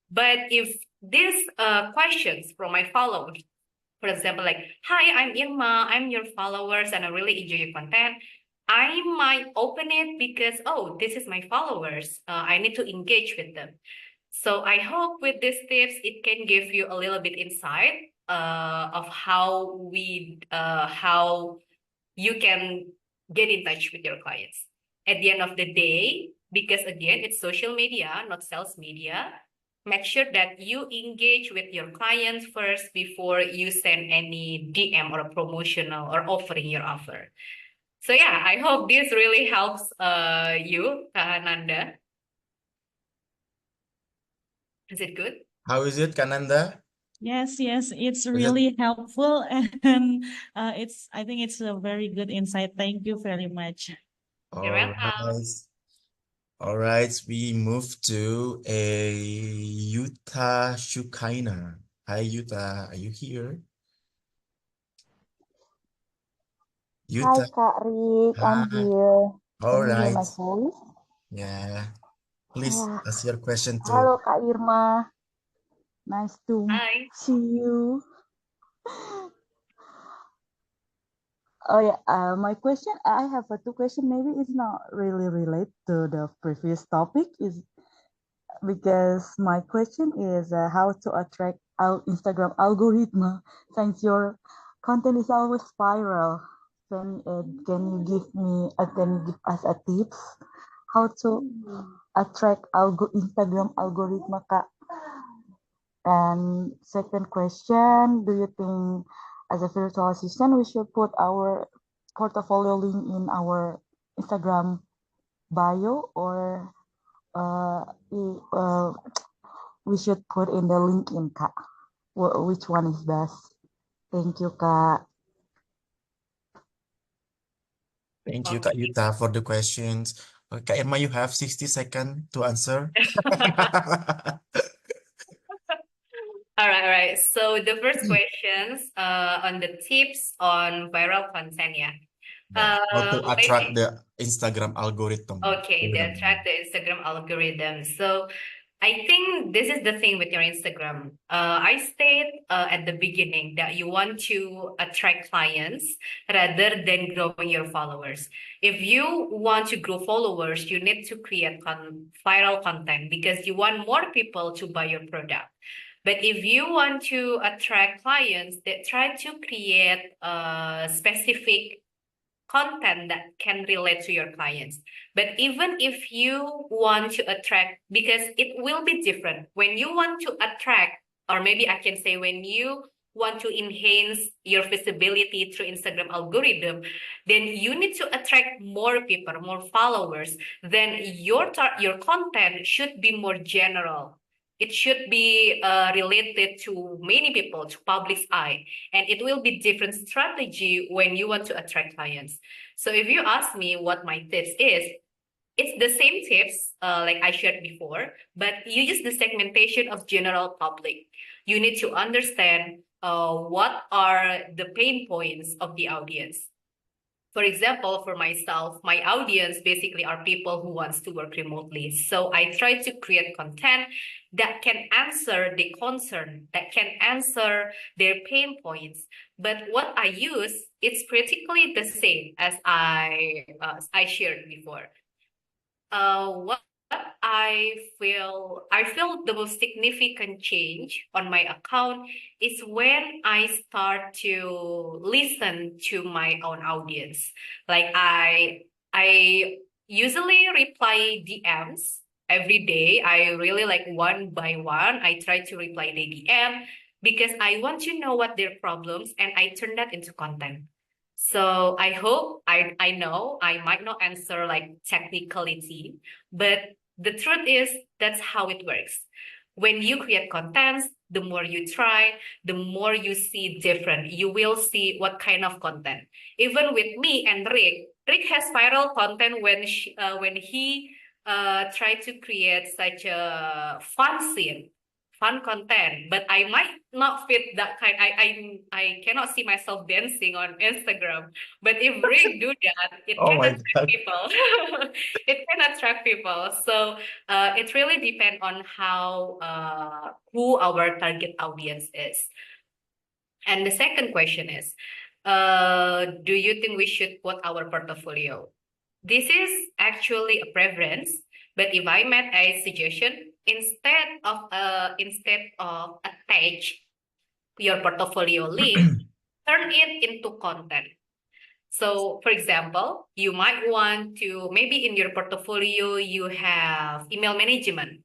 But if these questions from my followers, for example, like, "Hi, I'm Irma, I'm your followers, and I really enjoy your content," I might open it because, oh, this is my followers. I need to engage with them. So I hope with these tips, it can give you a little bit insight of how you can get in touch with your clients. At the end of the day, because again, it's social media, not sales media, make sure that you engage with your clients first before you send any DM or a promotional or offering your offer. So yeah, I hope this really helps you, Kak Nanda. Is it good? How is it, Kananda? Yes, it's Is it really helpful and I think it's a very good insight. Thank you very much. You're all welcome. right? All right, we move to a Yuta Shukaina. Hi, Yuta, are you here? Hi Yuta, Kak Rick, I'm hi. here. All Can you hear right. my voice? Yeah. Please Yeah. ask your question to. Halo Kak Irma, nice to Hi. see you. Oh yeah, my question, I have two questions. Maybe it's not really related to the previous topic, is because my question is how to attract our Instagram algorithm since your content is always viral. Can you give me, can you give us a tips how to attract Instagram algorithm, Kak? And second question, do you think as a virtual assistant, we should put our portfolio link in our Instagram bio, or we should put in the LinkedIn, Kak? Which one is best? Thank you, Kak. Thank you, Kak Okay. Yuta, for the questions. Kak Irma, you have 60 seconds to answer. All right. So the first questions on the tips on viral content, yeah. Yeah, how to attract Maybe the Instagram algorithm. okay, they attract the Instagram algorithm. So I think this is the thing with your Instagram. I stated at the beginning that you want to attract clients rather than growing your followers. If you want to grow followers, you need to create viral content because you want more people to buy your product. But if you want to attract clients, they try to create specific content that can relate to your clients. But even if you want to attract, because it will be different when you want to attract, or maybe I can say when you want to enhance your visibility through Instagram algorithm, then you need to attract more people, more followers. Then your content should be more general. It should be related to many people, to public's eye, and it will be different strategy when you want to attract clients. So if you ask me what my tips is, it's the same tips like I shared before, but you use the segmentation of general public. You need to understand what are the pain points of the audience. For example, for myself, my audience basically are people who wants to work remotely. So I try to create content that can answer the concern, that can answer their pain points. But what I use, it's practically the same as I shared before. What I feel the most significant change on my account is when I start to listen to my own audience. Like I usually reply DMs every day. I really like one by one. I try to reply the DM because I want to know what their problems and I turn that into content. So I hope I know I might not answer like technicality, but the truth is that's how it works. When you create contents, the more you try, the more you see different. You will see what kind of content. Even with me and Rick has viral content when he tried to create such a fun content, but I might not fit that kind. I cannot see myself dancing on Instagram. But if Rick do that, it Oh can my attract God. people. It can attract people. So it really depends on how who our target audience is. And the second question is, do you think we should quote our portfolio? This is actually a preference, but if I made a suggestion, instead of attach your portfolio link, turn it into content. So, for example, you might want to, maybe in your portfolio, you have email management.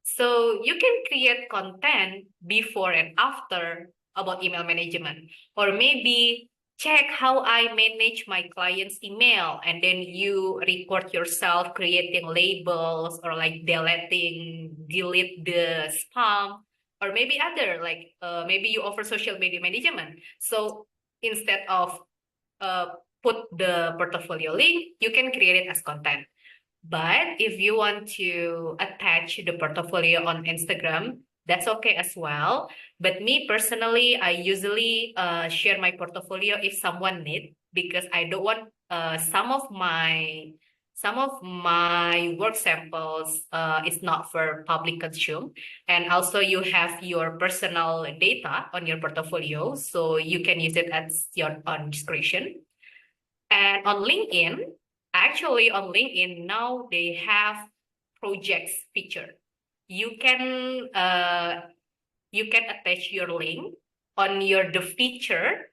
So you can create content before and after about email management, or maybe check how I manage my client's email, and then you record yourself creating labels or like delete the spam, or maybe other like maybe you offer social media management. So instead of put the portfolio link, you can create it as content. But if you want to attach the portfolio on Instagram, that's okay as well. But me personally, I usually share my portfolio if someone need, because I don't want some of my work samples is not for public consume. And also you have your personal data on your portfolio, so you can use it as your own discretion. And on LinkedIn now they have projects feature. You can attach your link on your the feature.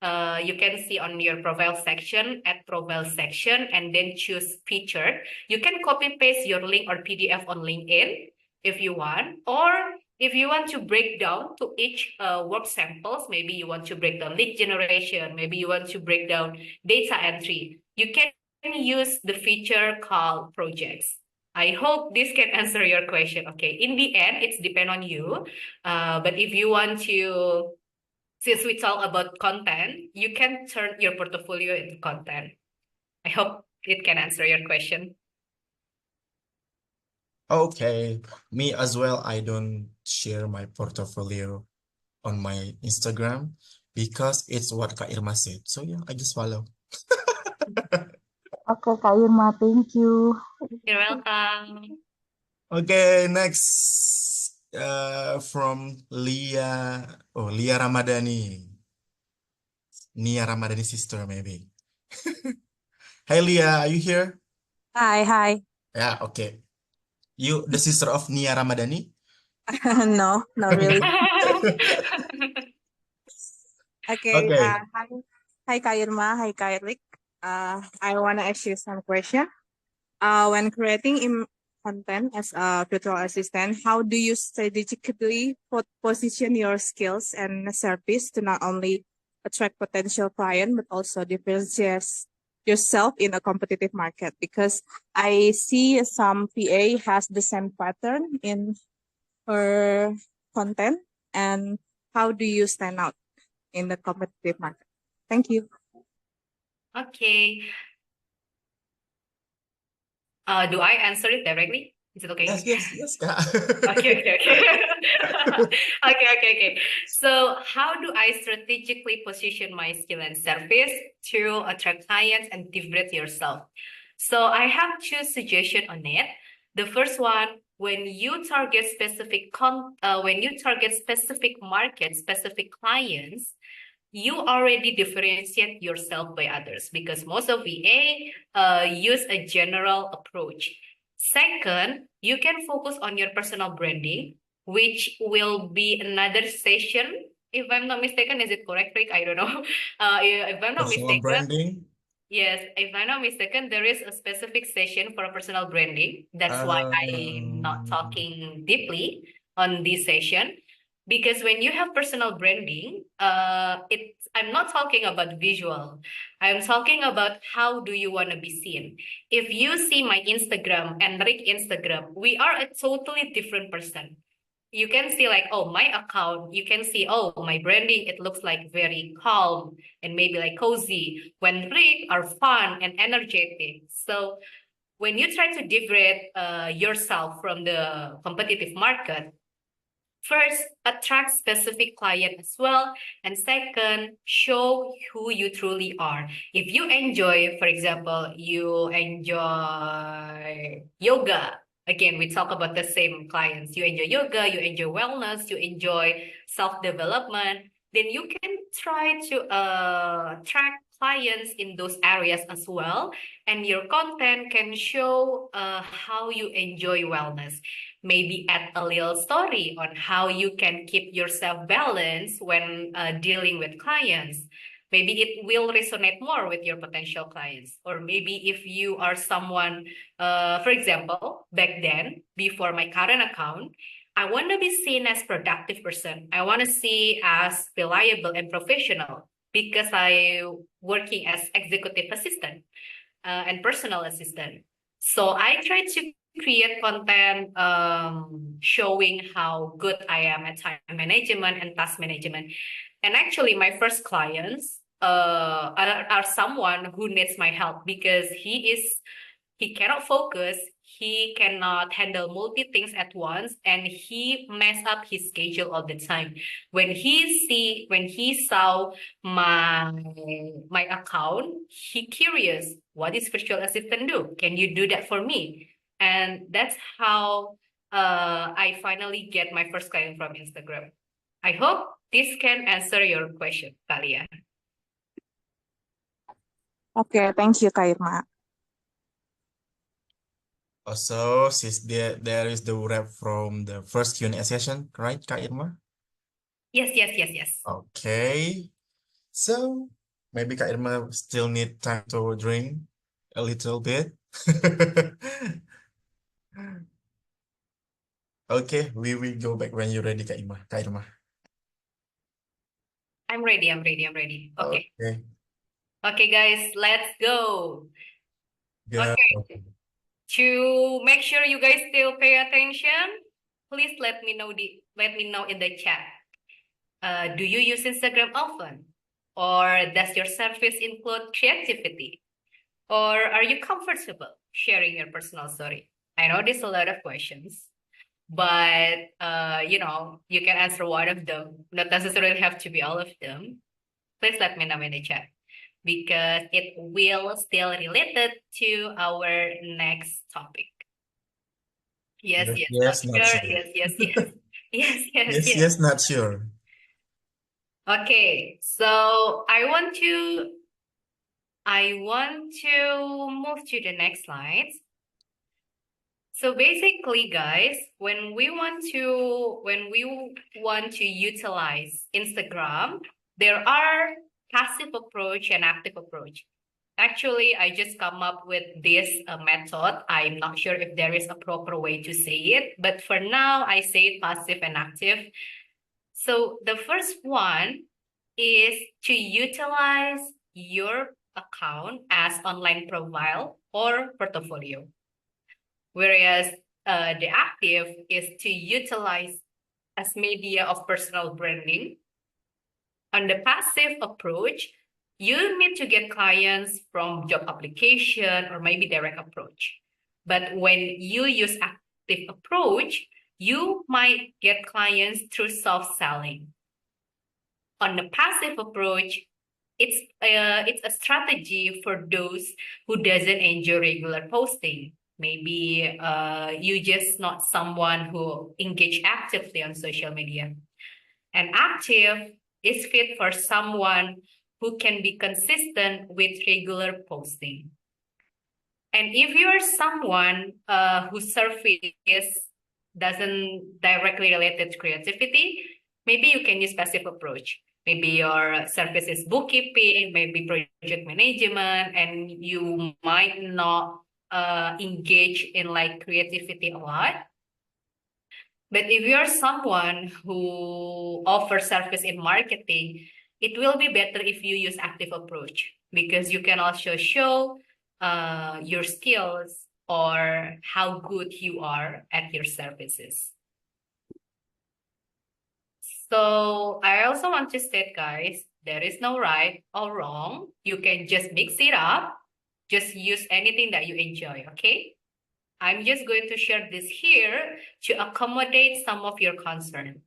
You can see on your profile section, at profile section, and then choose feature. You can copy paste your link or PDF on LinkedIn if you want, or if you want to break down to each work samples, maybe you want to break down lead generation, maybe you want to break down data entry, you can use the feature called projects. I hope this can answer your question. Okay, in the end, it's depend on you. But if you want to, since we talk about content, you can turn your portfolio into content. I hope it can answer your question. Okay, me as well. I don't share my portfolio on my Instagram because it's what Kak Irma said. So yeah, I just follow. Okay, Kak Irma, thank you. You're welcome. Okay, next from Lia Ramadhani. Nia Ramadhani sister, maybe. Hey Lia, are you here? Hi. Yeah, okay. You the sister of Nia Ramadhani? No, not really. Okay. Okay. Hi, Kak Irma. Hi, Kak Erik. I want to ask you some question. When creating content as a virtual assistant, how do you strategically position your skills and service to not only attract potential client but also differentiate yourself in a competitive market? Because I see some PA has the same pattern in her content, and how do you stand out in the competitive market? Thank you. Okay. Do I answer it directly? Is it okay? Yes, Kak. Okay. Okay. So how do I strategically position my skill and service to attract clients and differentiate yourself? So I have two suggestions on it. The first one, when you target specific markets, specific clients, you already differentiate yourself by others, because most of VA use a general approach. Second, you can focus on your personal branding, which will be another session. If I'm not mistaken, is it correct, Rick? I don't know. If I'm not Personal mistaken, branding. yes, if I'm not mistaken, there is a specific session for personal branding. That's why I'm not talking deeply on this session. Because when you have personal branding, I'm not talking about visual. I'm talking about how do you want to be seen. If you see my Instagram and Rick Instagram, we are a totally different person. You can see like, oh, my account, you can see, oh, my branding, it looks like very calm and maybe like cozy. When Rick are fun and energetic. So when you try to differentiate yourself from the competitive market, first, attract specific client as well. And second, show who you truly are. If you enjoy, for example, you enjoy yoga. Again, we talk about the same clients. You enjoy yoga, you enjoy wellness, you enjoy self-development, then you can try to track clients in those areas as well. And your content can show how you enjoy wellness. Maybe add a little story on how you can keep yourself balanced when dealing with clients. Maybe it will resonate more with your potential clients. Or maybe if you are someone, for example, back then, before my current account, I want to be seen as productive person. I want to see as reliable and professional because I working as executive assistant and personal assistant. So I try to create content showing how good I am at time management and task management. And actually, my first clients are someone who needs my help because he cannot focus, he cannot handle multi things at once, and he mess up his schedule all the time. When he saw my account, he curious, what is virtual assistant do? Can you do that for me? And that's how I finally get my first client from Instagram. I hope this can answer your question, Talia. Okay, thank you, Kak Irma. Also, since there is the wrap from the first Q&A session, right, Kak Irma? Yes. Okay. So maybe Kak Irma still need time to drink a little bit. Okay, we will go back when you're ready, Kak Irma. I'm ready. Okay. Okay, Okay, guys, let's go. go. Okay. To make sure you guys still pay attention, please let me know in the chat. Do you use Instagram often? Or does your service include creativity? Or are you comfortable sharing your personal story? I know there's a lot of questions, but you can answer one of them. Not necessarily have to be all of them. Please let me know in the chat because it will still related to our next topic. Yes, Yes, not not sure. sure. Yes. Not sure. Okay, so I want to move to the next slide. So basically, guys, when we want to utilize Instagram, there are passive approach and active approach. Actually, I just come up with this method. I'm not sure if there is a proper way to say it, but for now, I say passive and active. So the first one is to utilize your account as online profile or portfolio. Whereas the active is to utilize as media of personal branding. On the passive approach, you need to get clients from job application or maybe direct approach. But when you use active approach, you might get clients through soft selling. On the passive approach, it's a strategy for those who doesn't enjoy regular posting. Maybe you just not someone who engage actively on social media. And active is fit for someone who can be consistent with regular posting. And if you're someone whose service doesn't directly related to creativity, maybe you can use passive approach. Maybe your service is bookkeeping, maybe project management, and you might not engage in like creativity a lot. But if you're someone who offers service in marketing, it will be better if you use active approach because you can also show your skills or how good you are at your services. So I also want to state, guys, there is no right or wrong. You can just mix it up. Just use anything that you enjoy, okay? I'm just going to share this here to accommodate some of your concern.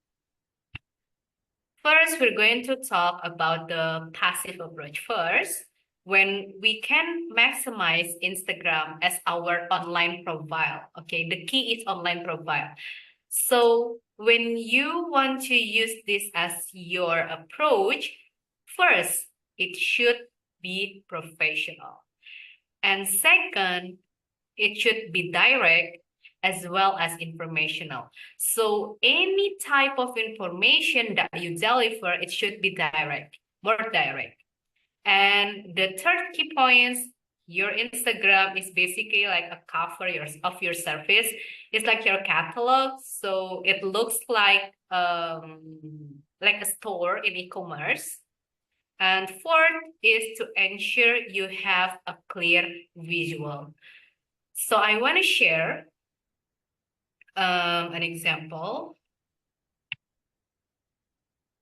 First, we're going to talk about the passive approach first. When we can maximize Instagram as our online profile, okay? The key is online profile. So when you want to use this as your approach, first, it should be professional. And second, it should be direct as well as informational. So any type of information that you deliver, it should be direct, more direct. And the third key point, your Instagram is basically like a cover of your service. It's like your catalog. So it looks like a store in e-commerce. And fourth is to ensure you have a clear visual. So I want to share an example.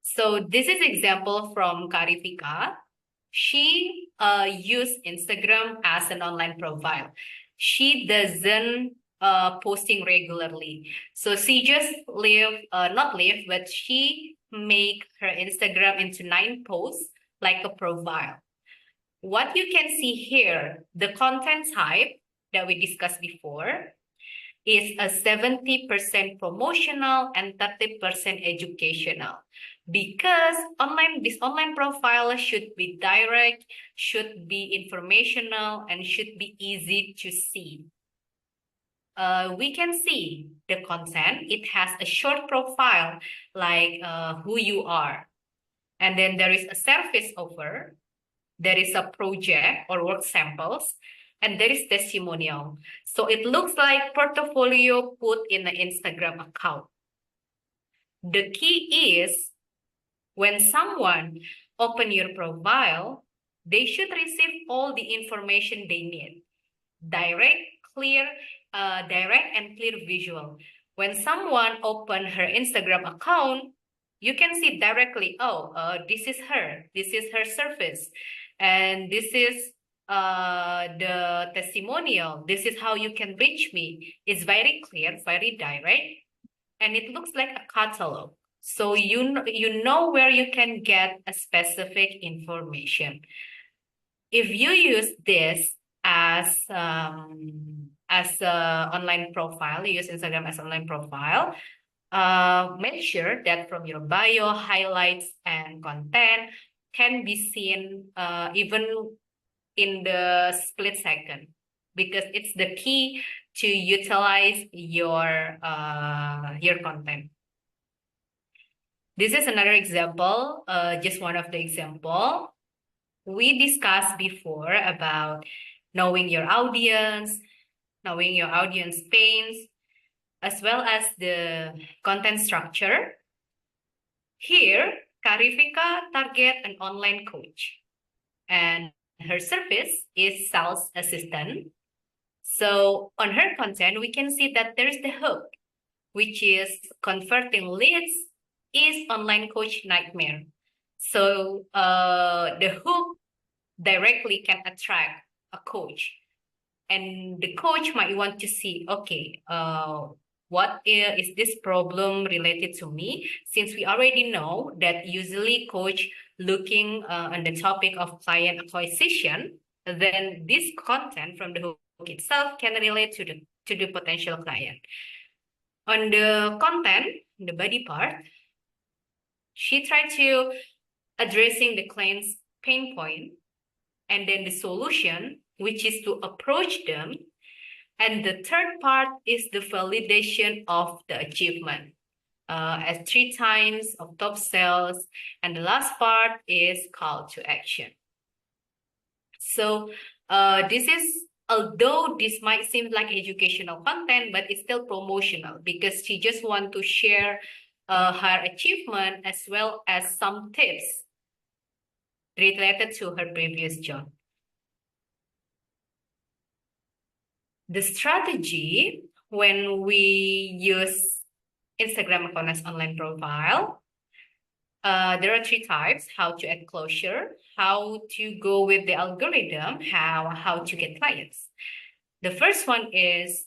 So this is example from Karifika. She used Instagram as an online profile. She doesn't posting regularly. So she just but she make her Instagram into 9 posts like a profile. What you can see here, the content type that we discussed before is a 70% promotional and 30% educational. Because this online profile should be direct, should be informational, and should be easy to see. We can see the content. It has a short profile like who you are. And then there is a service offer. There is a project or work samples. And there is testimonial. So it looks like portfolio put in an Instagram account. The key is when someone open your profile, they should receive all the information they need. Direct and clear visual. When someone open her Instagram account, you can see directly, this is her service. And this is the testimonial. This is how you can reach me. It's very clear, very direct, and it looks like a catalog. So you know where you can get a specific information. If you use this as online profile, you use Instagram as online profile, make sure that from your bio, highlights, and content can be seen even in the split second, because it's the key to utilize your content. This is another example, just one of the example. We discussed before about knowing your audience pains, as well as the content structure. Here, Karifika target an online coach, and her service is sales assistant. So on her content, we can see that there is the hook, which is converting leads is online coach nightmare. So the hook directly can attract a coach, and the coach might want to see, okay, what is this problem related to me? Since we already know that usually coach looking on the topic of client acquisition, then this content from the hook itself can relate to the potential client. On the content, the body part, she tried to addressing the client's pain point, and then the solution which is to approach them. And the third part is the validation of the achievement, as 3 times of top sales. And the last part is call to action. So this is, although this might seem like educational content, but it's still promotional because she just want to share her achievement as well as some tips related to her previous job. The strategy when we use Instagram account as online profile, there are 3 types: how to add closure, how to go with the algorithm, how to get clients. The first one is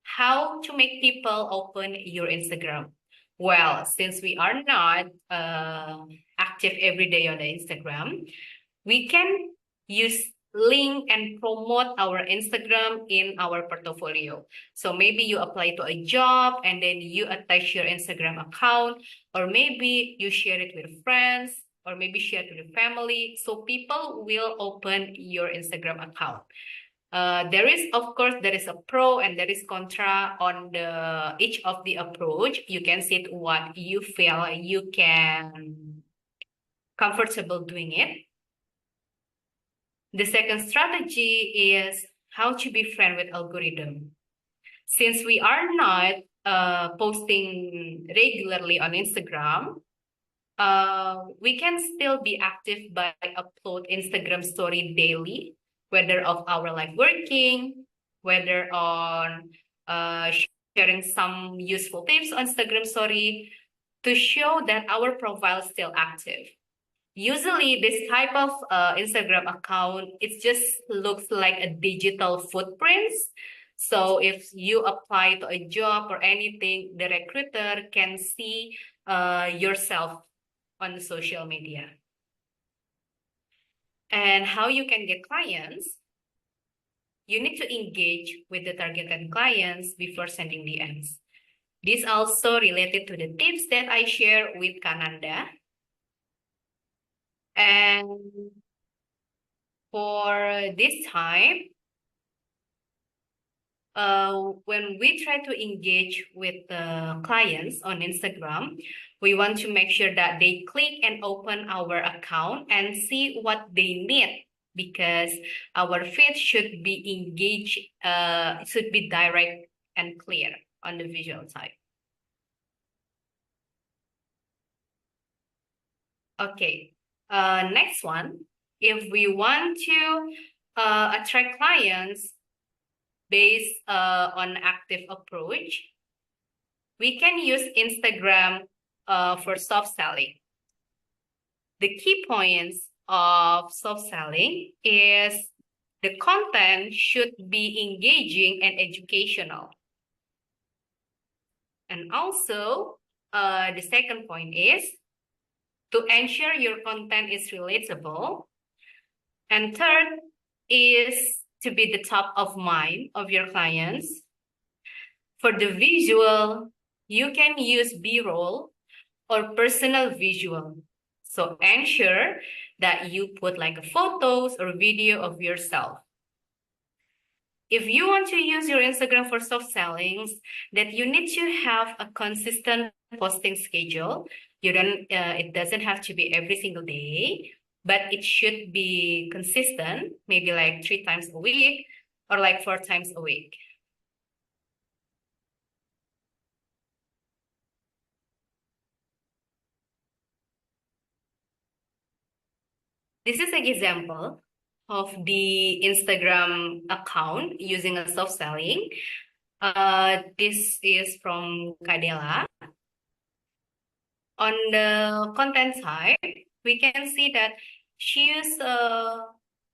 how to make people open your Instagram. Well, since we are not active every day on the Instagram, we can use link and promote our Instagram in our portfolio. So maybe you apply to a job and then you attach your Instagram account, or maybe you share it with friends, or maybe share it with your family. So people will open your Instagram account. There is, of course, there is a pro and there is contra on each of the approach. You can see what you feel you can comfortable doing it. The second strategy is how to be friend with algorithm. Since we are not posting regularly on Instagram, we can still be active by upload Instagram story daily, whether of our life working, whether on sharing some useful tips on Instagram story to show that our profile is still active. Usually this type of Instagram account, it just looks like a digital footprints. So if you apply to a job or anything, the recruiter can see yourself on the social media. And how you can get clients, you need to engage with the targeted clients before sending DMs. This also related to the tips that I share with Kananda. And for this time, when we try to engage with the clients on Instagram, we want to make sure that they click and open our account and see what they need, because our feed should be engaged, should be direct and clear on the visual side. Okay. Next one, if we want to attract clients based on active approach, we can use Instagram for soft selling. The key points of soft selling is the content should be engaging and educational. And also, the second point is to ensure your content is relatable. And third is to be the top of mind of your clients. For the visual, you can use B-roll or personal visual. So ensure that you put like photos or video of yourself. If you want to use your Instagram for soft sellings, that you need to have a consistent posting schedule. You don't, it doesn't have to be every single day, but it should be consistent, maybe like 3 times a week or like 4 times a week. This is an example of the Instagram account using a soft selling. This is from Kadela. On the content side, we can see that she used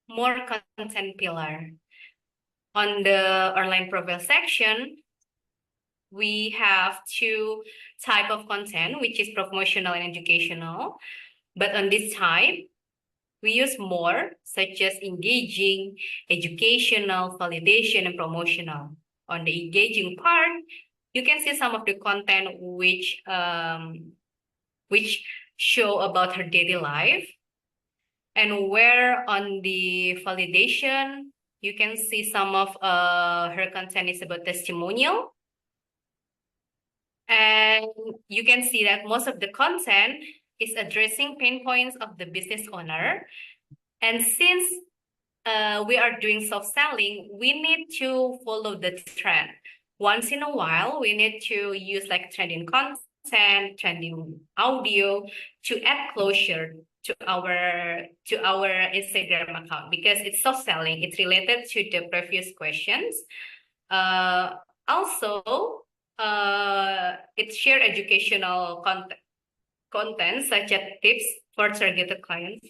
more content pillar. On the online profile section, we have 2 type of content, which is promotional and educational. But on this type, we use more, such as engaging, educational, validation, and promotional. On the engaging part, you can see some of the content which show about her daily life. And where on the validation, you can see some of her content is about testimonial. And you can see that most of the content is addressing pain points of the business owner. And since we are doing self-selling, we need to follow the trend. Once in a while, we need to use like trending content, trending audio to add closure to our Instagram account because it's self-selling. It's related to the previous questions. Also, it share educational content such as tips for targeted clients.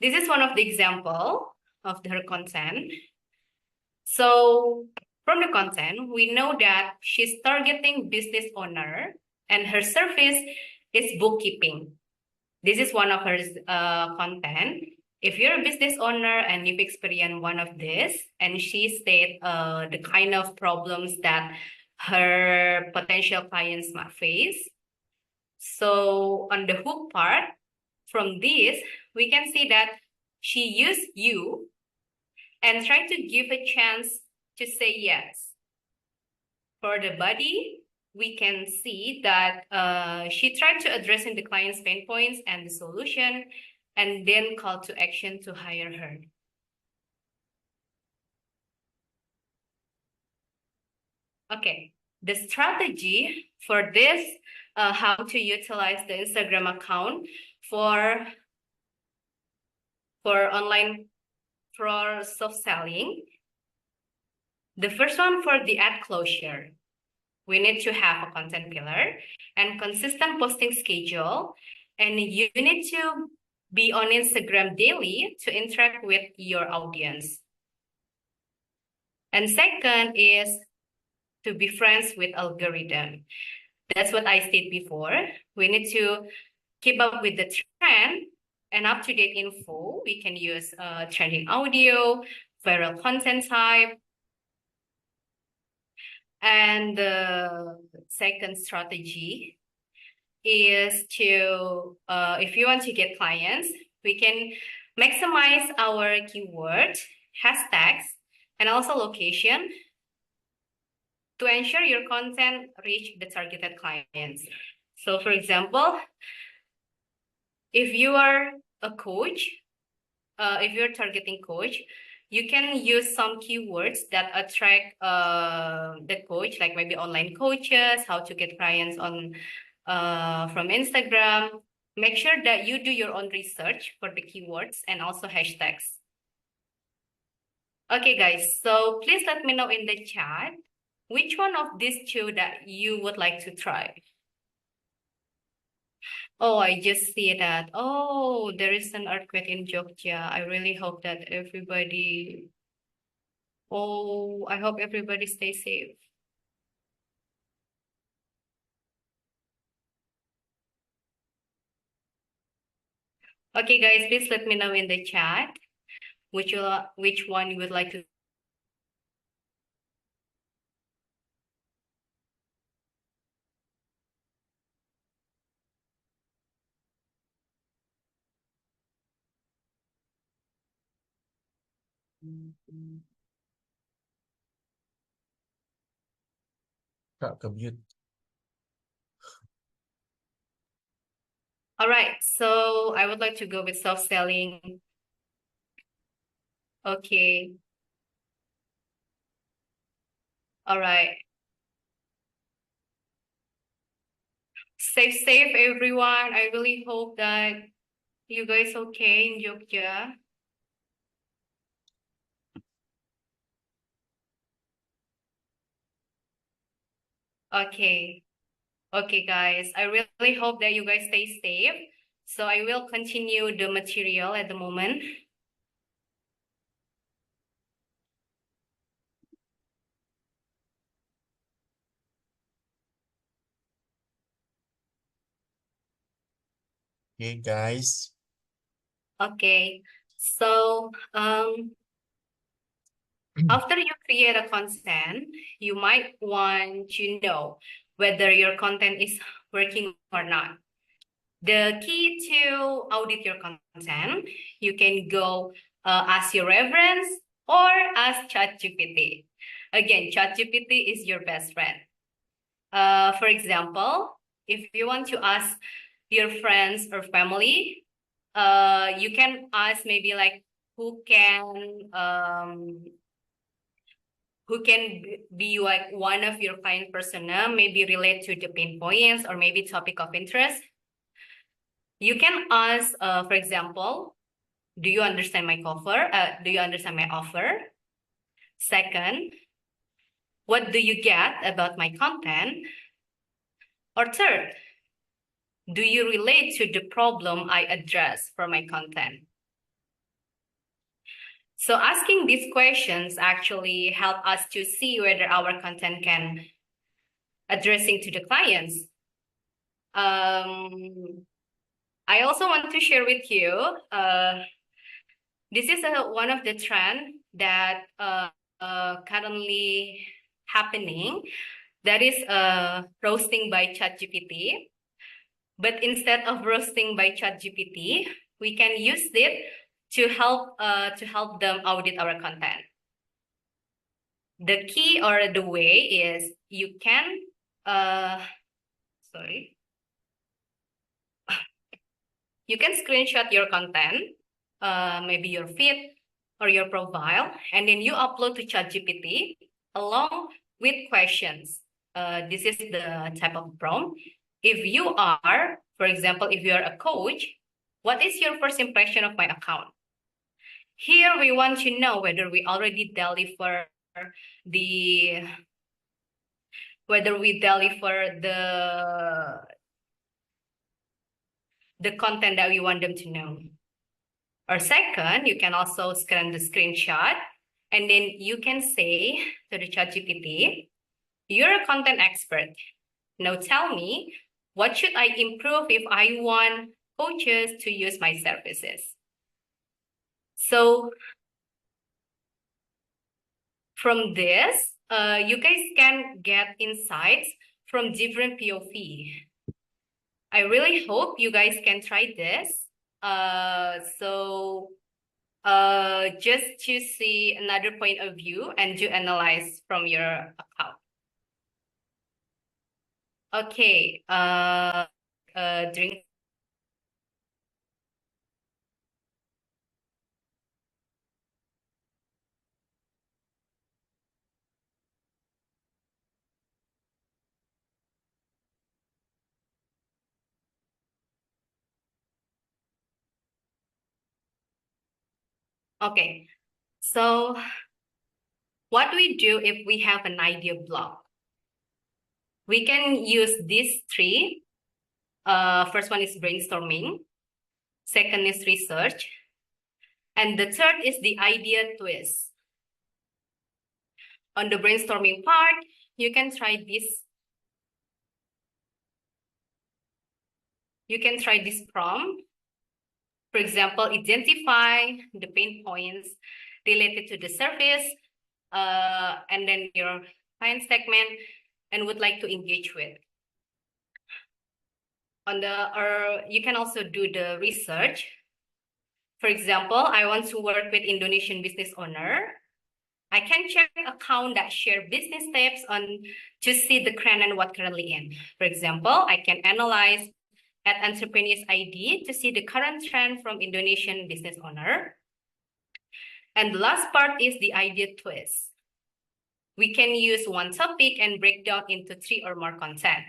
This is one of the example of her content. So from the content, we know that she's targeting business owner and her service is bookkeeping. This is one of her content. If you're a business owner and you've experienced one of this, and she state the kind of problems that her potential clients might face. So on the hook part, from this, we can see that she used you and try to give a chance to say yes. For the body, we can see that she tried to addressing the client's pain points and the solution, and then call to action to hire her. Okay, the strategy for this, how to utilize the Instagram account for online, for self-selling. The first one for the ad closure. We need to have a content pillar and consistent posting schedule. And you need to be on Instagram daily to interact with your audience. And second is to be friends with algorithm. That's what I said before. We need to keep up with the trend and up-to-date info. We can use trending audio, viral content type. And the second strategy is to, if you want to get clients, we can maximize our keyword, hashtags, and also location to ensure your content reach the targeted clients. So for example, if you are a coach, if you're targeting coach, you can use some keywords that attract the coach, like maybe online coaches, how to get clients on from Instagram. Make sure that you do your own research for the keywords and also hashtags. Okay, guys, so please let me know in the chat which one of these two that you would like to try. Oh, I just see that. Oh, there is an earthquake in Jogja. I really hope that everybody. Oh, I hope everybody stays safe. Okay, guys, please let me know in the chat which one you would like to. Kak, ke-mute. All right, so I would like to go with self-selling. Okay. All right. Stay safe, everyone. I really hope that you guys okay in Jogja. Okay. Okay, guys. I really hope that you guys stay safe. So I will continue the material at the moment. Okay, guys. Okay. So after you create a content, you might want to know whether your content is working or not. The key to audit your content, you can go ask your reference or ask ChatGPT. Again, ChatGPT is your best friend. For example, if you want to ask your friends or family, you can ask maybe like who can be like one of your client persona, maybe relate to the pain points or maybe topic of interest. You can ask, for example, do you understand my offer? Do you understand my offer? Second, what do you get about my content? Or third, do you relate to the problem I address for my content? So asking these questions actually help us to see whether our content can addressing to the clients. I also want to share with you, this is one of the trend that currently happening. That is roasting by ChatGPT. But instead of roasting by ChatGPT, we can use it to help them audit our content. The key or the way is you can you can screenshot your content, maybe your feed or your profile, and then you upload to ChatGPT along with questions. This is the type of prompt. If you are, for example, if you are a coach, what is your first impression of my account? Here we want to know whether we already deliver the content that we want them to know. Or second, you can also scan the screenshot and then you can say to the ChatGPT, you're a content expert. Now tell me, what should I improve if I want coaches to use my services? So from this, you guys can get insights from different POV. I really hope you guys can try this. Just to see another point of view and to analyze from your account. Okay, okay, so what do we do if we have an idea block? We can use these three. First one is brainstorming. Second is research. And the third is the idea twist. On the brainstorming part, you can try this. You can try this prompt. For example, identify the pain points related to the service, and then your client segment, and would like to engage with. Or you can also do the research. For example, I want to work with Indonesian business owner. I can check account that share business tips to see the trend and what currently in. For example, I can analyze at Entrepreneur's ID to see the current trend from Indonesian business owner. And the last part is the idea twist. We can use one topic and break down into 3 or more content.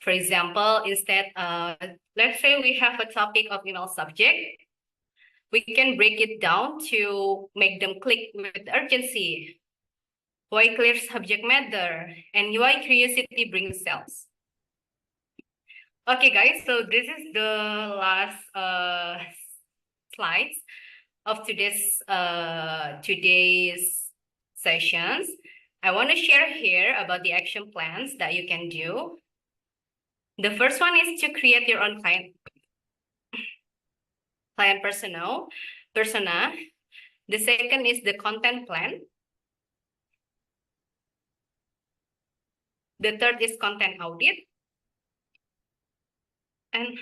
For example, instead, let's say we have a topic of email subject, we can break it down to make them click with urgency, why clear subject matter, and why curiosity brings sales. Okay, guys, so this is the last slides of today's sessions. I want to share here about the action plans that you can do. The first one is to create your own client persona. The second is the content plan. The third is content audit. And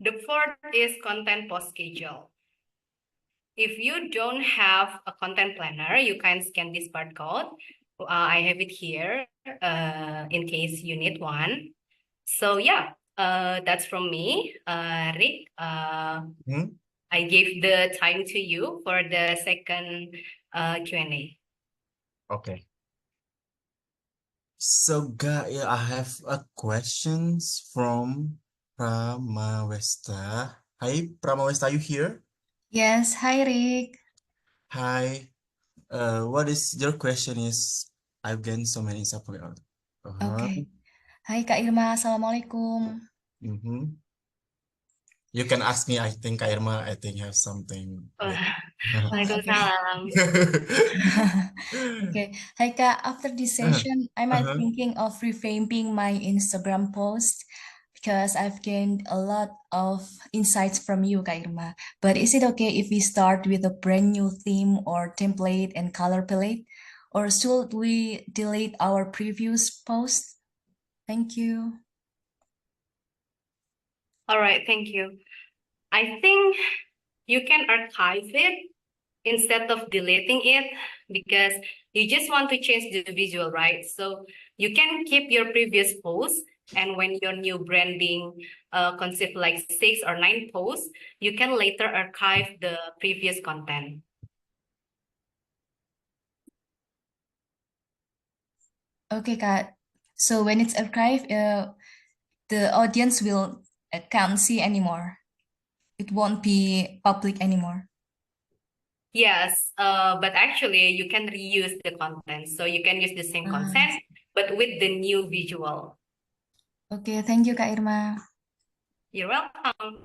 The fourth is content post schedule. If you don't have a content planner, you can scan this barcode. I have it here in case you need one. So yeah, that's from me. Rick, Hmm? I gave the time to you for the second Q&A. Okay. So, guys, I have a questions from Pramawesta. Hi, Pramawesta, are you here? Yes, hi Rick. Hi. What is your question is I've gained so many support. Oke. Hai Kak Irma, Assalamualaikum. Mhm. You can ask me. I think Kak Irma, I think have something. Wah, Yeah. Waalaikumsalam. Okay. Hai Kak, after this session, I might thinking of revamping my Instagram post because I've gained a lot of insights from you, Kak Irma. But is it okay if we start with a brand new theme or template and color palette? Or should we delete our previous post? Thank you. All right, thank you. I think you can archive it instead of deleting it because you just want to change the visual, right? So you can keep your previous post, and when your new branding consists like 6 or 9 posts, you can later archive the previous content. Okay, Kak. So when it's archived, the audience will can't see anymore. It won't be public anymore. Yes, but actually you can reuse the content. So you can use the same content, but with the new visual. Okay, thank you, Kak Irma. You're welcome.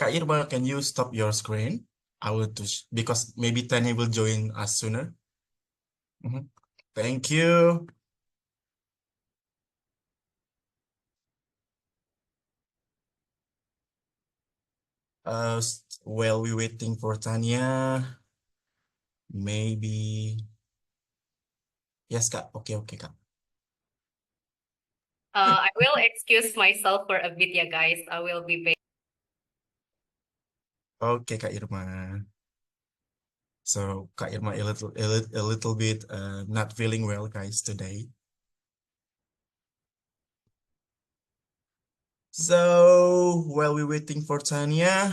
Kak Irma, can you stop your screen? I will do because maybe Tanya will join us sooner. Thank you. While we waiting for Tanya, maybe yes, Kak. Okay, Kak. I will excuse myself for a bit, yeah, guys. I will be back. Okay, Kak Irma. So Kak Irma a little bit not feeling well, guys, today. So while we're waiting for Tanya,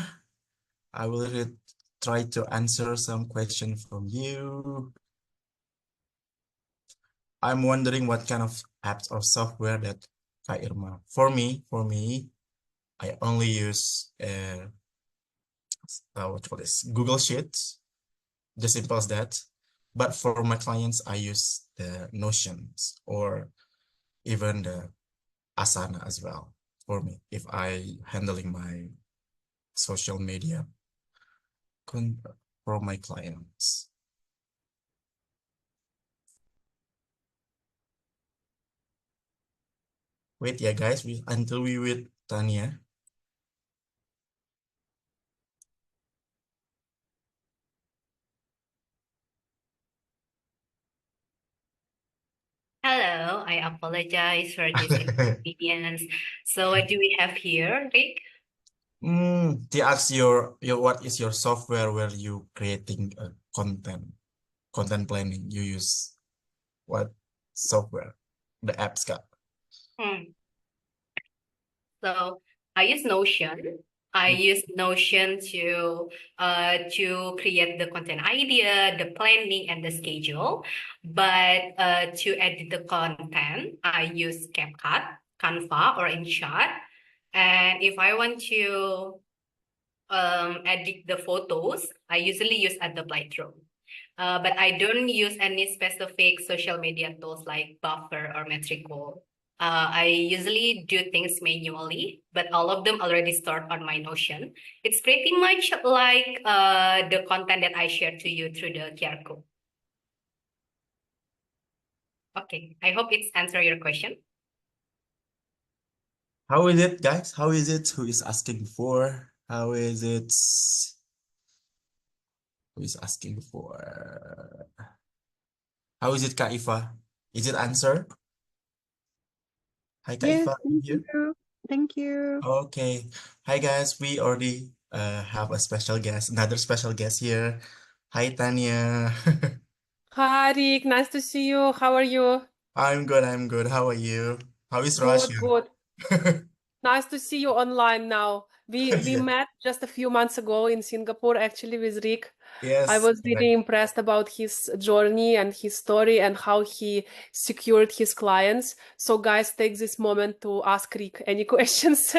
I will try to answer some questions from you. I'm wondering what kind of apps or software that Kak Irma. For me, I only use what you call this, Google Sheets, just simple as that. But for my clients, I use the Notions or even the Asana as well for me if I handling my social media for my clients. Wait, yeah, guys, until we wait Tanya. Hello, I apologize for this inconvenience. So what do we have here, Rick? They ask your what is your software where you creating content planning. You use what software? The apps, Kak. So I use Notion. I use Notion to create the content idea, the planning, and the schedule. But to edit the content, I use CapCut, Canva, or InShot. And if I want to edit the photos, I usually use Adobe Lightroom. But I don't use any specific social media tools like Buffer or Metricool. I usually do things manually, but all of them already stored on my Notion. It's pretty much like the content that I share to you through the QR code. Okay, I hope it's answer your question. How is it, guys? How is it? Who is asking before? How is it? Who is asking before? How is it, Kak Ifa? Is it answer? Hi, Kak Yes, Ifa. thank Here? you. Thank you. Okay. Hi guys, we already have a special guest, another special guest here. Hi Tanya. Hi, Rick. Nice to see you. How are you? I'm good, I'm good. How are you? How is Russia? Good, good. Nice to see you online now. We Yeah. met just a few months ago in Singapore, actually, with Rick. I Yes, was really correct. impressed about his journey and his story and how he secured his clients. So, guys, take this moment to ask Rick any questions.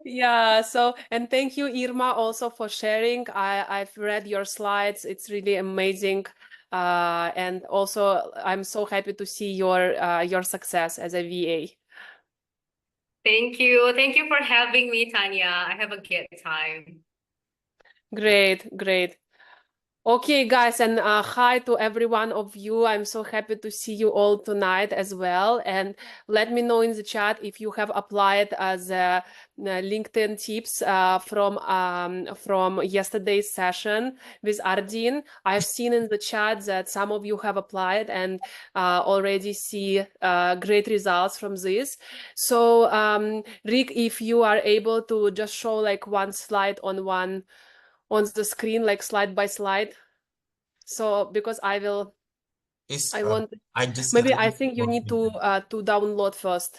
Yeah, so, and thank you, Irma, also for sharing. I've read your slides. It's really amazing. And also, I'm so happy to see your success as a VA. Thank you. Thank you for having me, Tanya. I have a good time. Great, great. Okay, guys, and hi to every one of you. I'm so happy to see you all tonight as well. And let me know in the chat if you have applied as LinkedIn tips from yesterday's session with Ardeen. I've seen in the chat that some of you have applied and already see great results from this. So, Rick, if you are able to just show like one slide on the screen, like slide by slide. So because I Is want, I just maybe I literally think you need working. to download first.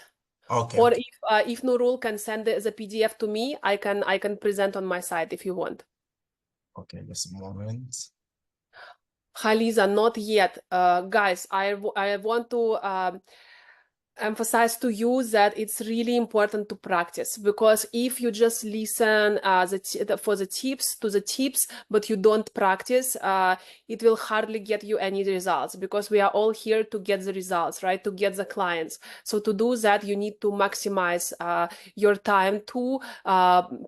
Okay, Or okay. if Nurul can send the PDF to me, I can present on my side if you want. Okay, just a moment. Khaliza, not yet. Guys, I want to emphasize to you that it's really important to practice, because if you just listen for the tips but you don't practice, it will hardly get you any results, because we are all here to get the results, right, to get the clients. So to do that, you need to maximize your time to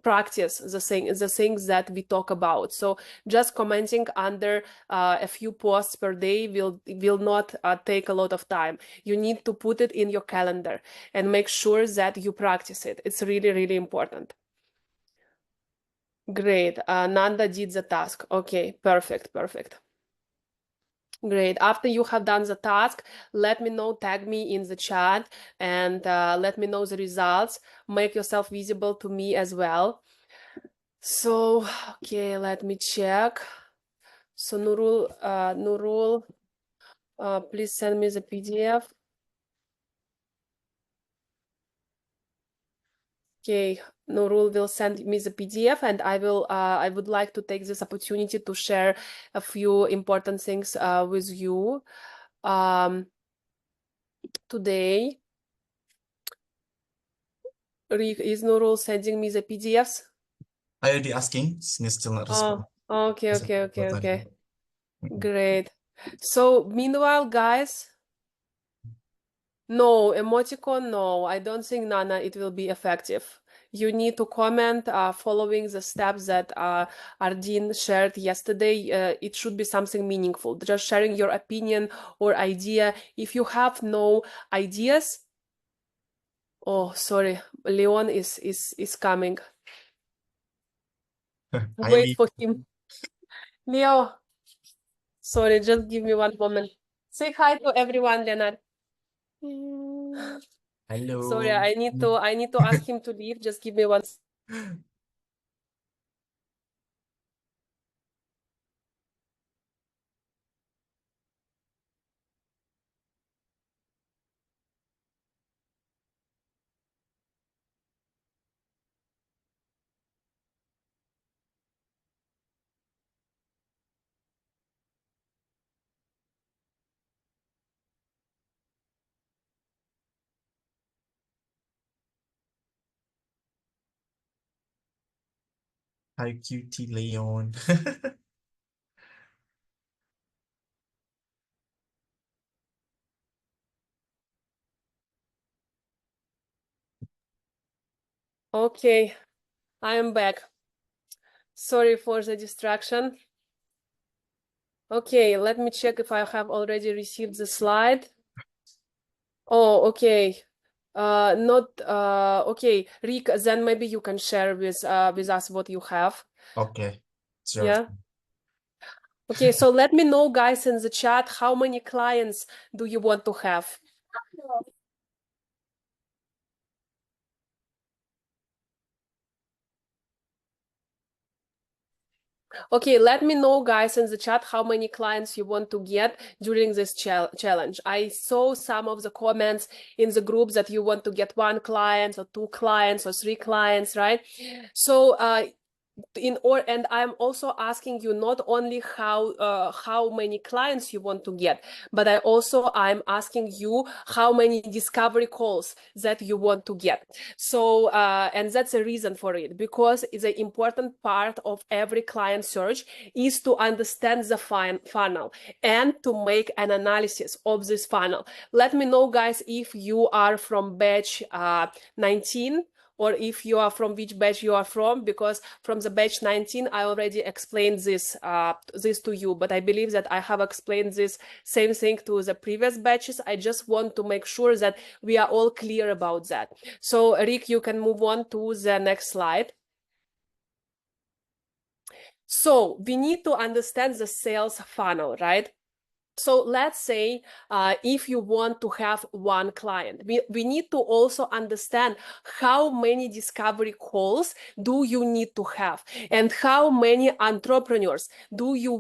practice the things that we talk about. So just commenting under a few posts per day will not take a lot of time. You need to put it in your calendar and make sure that you practice it. It's really, really important. Great. Nanda did the task. Okay, perfect, perfect. Great. After you have done the task, let me know, tag me in the chat, and let me know the results. Make yourself visible to me as well. So, okay, let me check. So Nurul, please send me the PDF. Okay, Nurul will send me the PDF, and I would like to take this opportunity to share a few important things with you today. Rick, is Nurul sending me the PDFs? I already asking, still not responding. Oh, okay. Great. So meanwhile, guys, no, emoticon, no, I don't think, Nana, it will be effective. You need to comment following the steps that Ardeen shared yesterday. It should be something meaningful, just sharing your opinion or idea. If you have no ideas, oh, sorry, Leon is coming. Hi, Wait Lee. for him. Leo, sorry, just give me one moment. Say hi to everyone, Leonard. Hello. Sorry, I need to ask him to leave. Just give me one. Hi, cutie Leon. Okay, I am back. Sorry for the distraction. Okay, let me check if I have already received the slide. Oh, okay. Not okay, Rick, then maybe you can share with us what you have. Okay, sure. Yeah. Okay, so let me know, guys, in the chat, how many clients do you want to have? Okay, let me know, guys, in the chat how many clients you want to get during this challenge. I saw some of the comments in the group that you want to get 1 client or 2 clients or 3 clients, right? So and I'm also asking you not only how many clients you want to get, but I'm asking you how many discovery calls that you want to get. So and that's a reason for it, because the important part of every client search is to understand the funnel and to make an analysis of this funnel. Let me know, guys, if you are from batch 19, or if you are from which batch you are from, because from the batch 19, I already explained this to you, but I believe that I have explained this same thing to the previous batches. I just want to make sure that we are all clear about that. So Rick, you can move on to the next slide. So we need to understand the sales funnel, right? So let's say if you want to have 1 client, we need to also understand how many discovery calls do you need to have, and how many entrepreneurs do you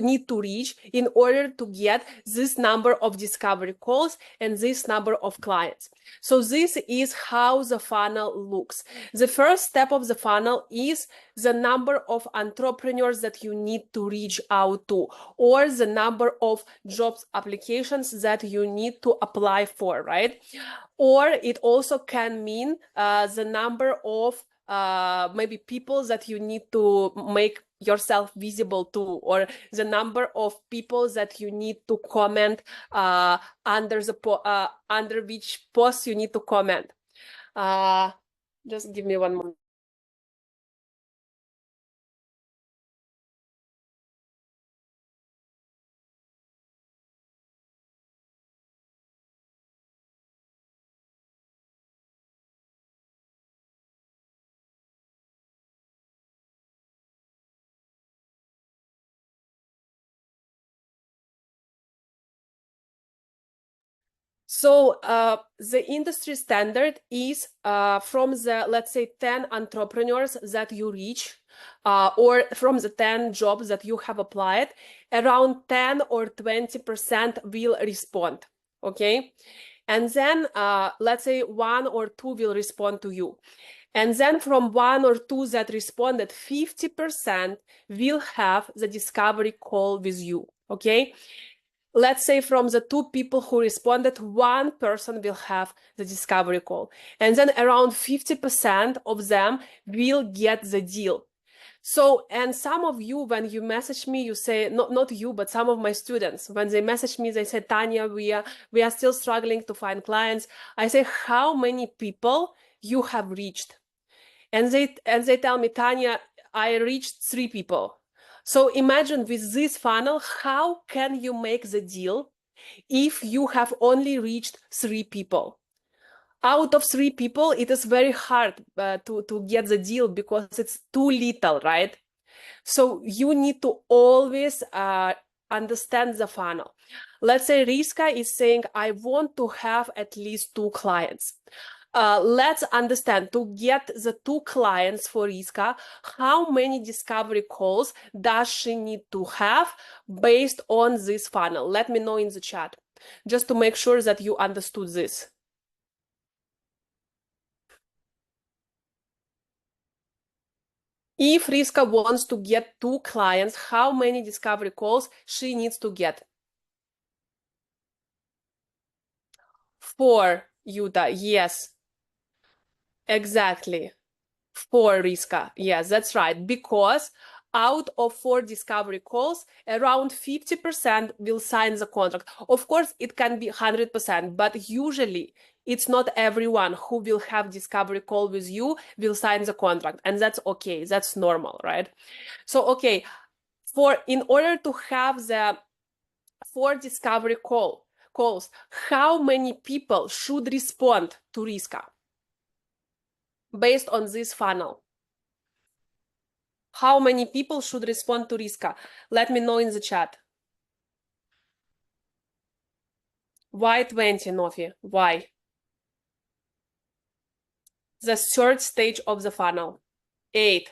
need to reach in order to get this number of discovery calls and this number of clients. So this is how the funnel looks. The first step of the funnel is the number of entrepreneurs that you need to reach out to, or the number of jobs applications that you need to apply for, right? Or it also can mean the number of maybe people that you need to make yourself visible to, or the number of people that you need to comment under which post you need to comment. Just give me one moment. So the industry standard is from the, let's say, 10 entrepreneurs that you reach, or from the 10 jobs that you have applied, around 10 or 20% will respond, okay? And then let's say 1 or 2 will respond to you. And then from 1 or 2 that responded, 50% will have the discovery call with you, okay? Let's say from the 2 people who responded, 1 person will have the discovery call. And then around 50% of them will get the deal. So, and some of you, when you message me, you say, not you, but some of my students, when they message me, they say, Tanya, we are still struggling to find clients. I say, how many people you have reached? And they tell me, Tanya, I reached 3 people. So imagine with this funnel, how can you make the deal if you have only reached 3 people? Out of 3 people, it is very hard to get the deal because it's too little, right? So you need to always understand the funnel. Let's say Riska is saying, I want to have at least 2 clients. Let's understand, to get the 2 clients for Riska, how many discovery calls does she need to have based on this funnel? Let me know in the chat, just to make sure that you understood this. If Riska wants to get 2 clients, how many discovery calls she needs to get? 4, Yuta, yes. Exactly. 4, Riska. Yes, that's right. Because out of 4 discovery calls, around 50% will sign the contract. Of course, it can be 100%, but usually it's not everyone who will have discovery call with you will sign the contract. And that's okay. That's normal, right? So, okay, in order to have the 4 discovery calls, how many people should respond to Riska based on this funnel? How many people should respond to Riska? Let me know in the chat. Why 20, Nofi? Why? The 3rd stage of the funnel. 8.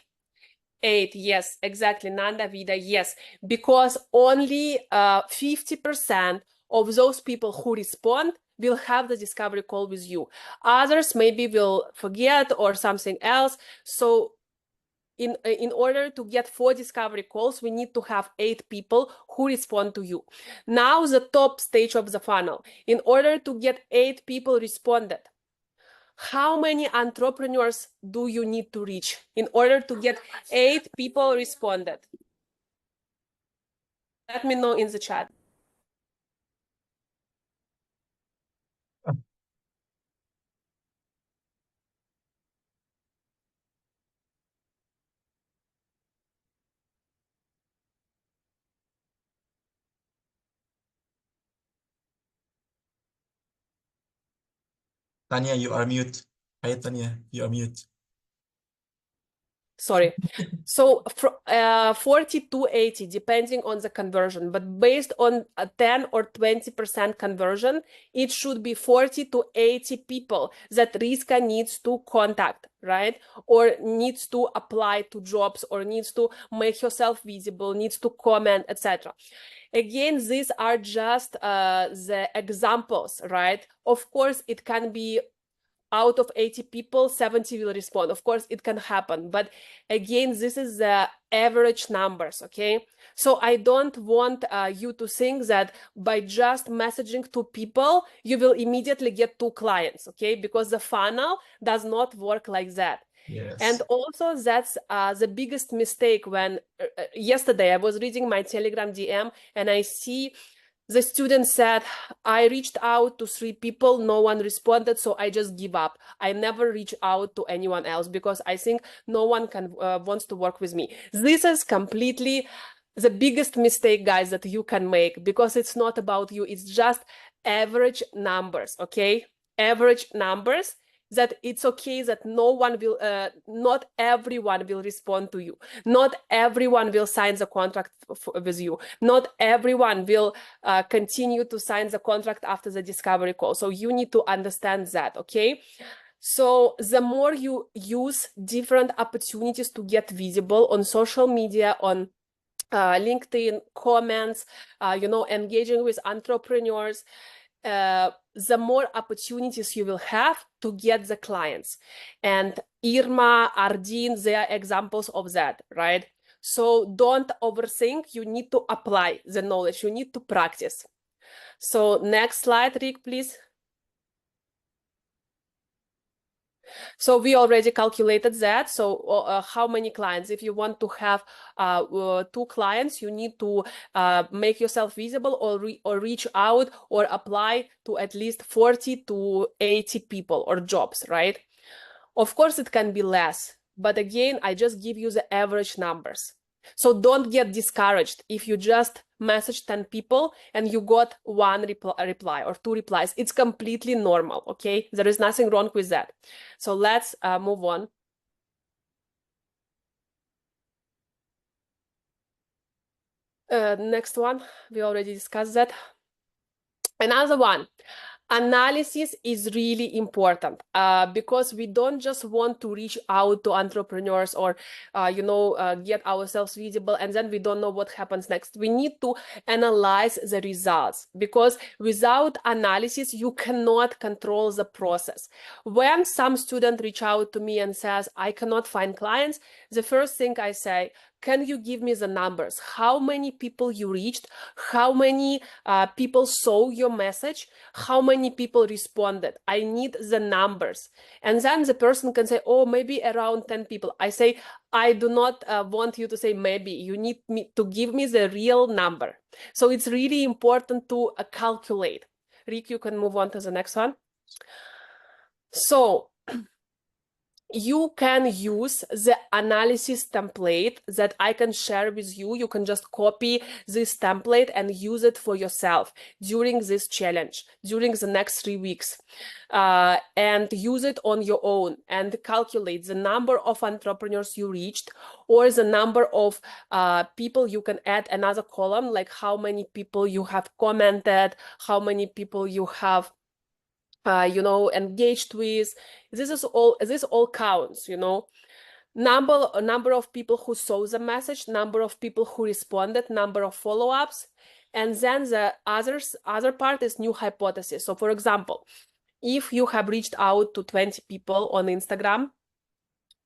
8, yes, exactly. Nanda Vida, yes, because only 50% of those people who respond will have the discovery call with you. Others maybe will forget or something else. So in order to get 4 discovery calls, we need to have 8 people who respond to you. Now the top stage of the funnel. In order to get 8 people responded, how many entrepreneurs do you need to reach in order to get 8 people responded? Let me know in the chat. Tanya, you are mute. Hi, Tanya, you are mute. Sorry. So 40 to 80, depending on the conversion, but based on a 10 or 20% conversion, it should be 40 to 80 people that Rizka needs to contact, right? Or needs to apply to jobs, or needs to make herself visible, needs to comment, etc. Again, these are just the examples, right? Of course, it can be out of 80 people, 70 will respond. Of course, it can happen. But again, this is the average numbers, okay? So I don't want you to think that by just messaging to people, you will immediately get 2 clients, okay? Because the funnel does not work like that. Yes. And also that's the biggest mistake when yesterday I was reading my Telegram DM and I see the student said, I reached out to 3 people, no one responded, so I just give up. I never reach out to anyone else because I think no one wants to work with me. This is completely the biggest mistake, guys, that you can make, because it's not about you. It's just average numbers, okay? Average numbers, that it's okay that no one will, not everyone will respond to you. Not everyone will sign the contract with you. Not everyone will continue to sign the contract after the discovery call. So you need to understand that, okay? So the more you use different opportunities to get visible on social media, on LinkedIn, comments, engaging with entrepreneurs, the more opportunities you will have to get the clients. And Irma, Ardeen, they are examples of that, right? So don't overthink. You need to apply the knowledge. You need to practice. So next slide, Rick, please. So we already calculated that. So how many clients? If you want to have 2 clients, you need to make yourself visible, or reach out or apply to at least 40 to 80 people or jobs, right? Of course, it can be less, but again, I just give you the average numbers. So don't get discouraged if you just message 10 people and you got 1 reply or 2 replies. It's completely normal, okay? There is nothing wrong with that. So let's move on. Next one, we already discussed that. Another one. Analysis is really important because we don't just want to reach out to entrepreneurs or, get ourselves visible and then we don't know what happens next. We need to analyze the results, because without analysis, you cannot control the process. When some student reach out to me and says, I cannot find clients, the first thing I say, can you give me the numbers? How many people you reached? How many people saw your message? How many people responded? I need the numbers. And then the person can say, oh, maybe around 10 people. I say, I do not want you to say maybe. You need me to give me the real number. So it's really important to calculate. Rick, you can move on to the next one. So you can use the analysis template that I can share with you. You can just copy this template and use it for yourself during this challenge, during the next 3 weeks, and use it on your own and calculate the number of entrepreneurs you reached, or the number of people. You can add another column, like how many people you have commented, how many people you have engaged with. This all counts, number of people who saw the message, number of people who responded, number of follow-ups, and then the other part is new hypothesis. So for example, if you have reached out to 20 people on Instagram,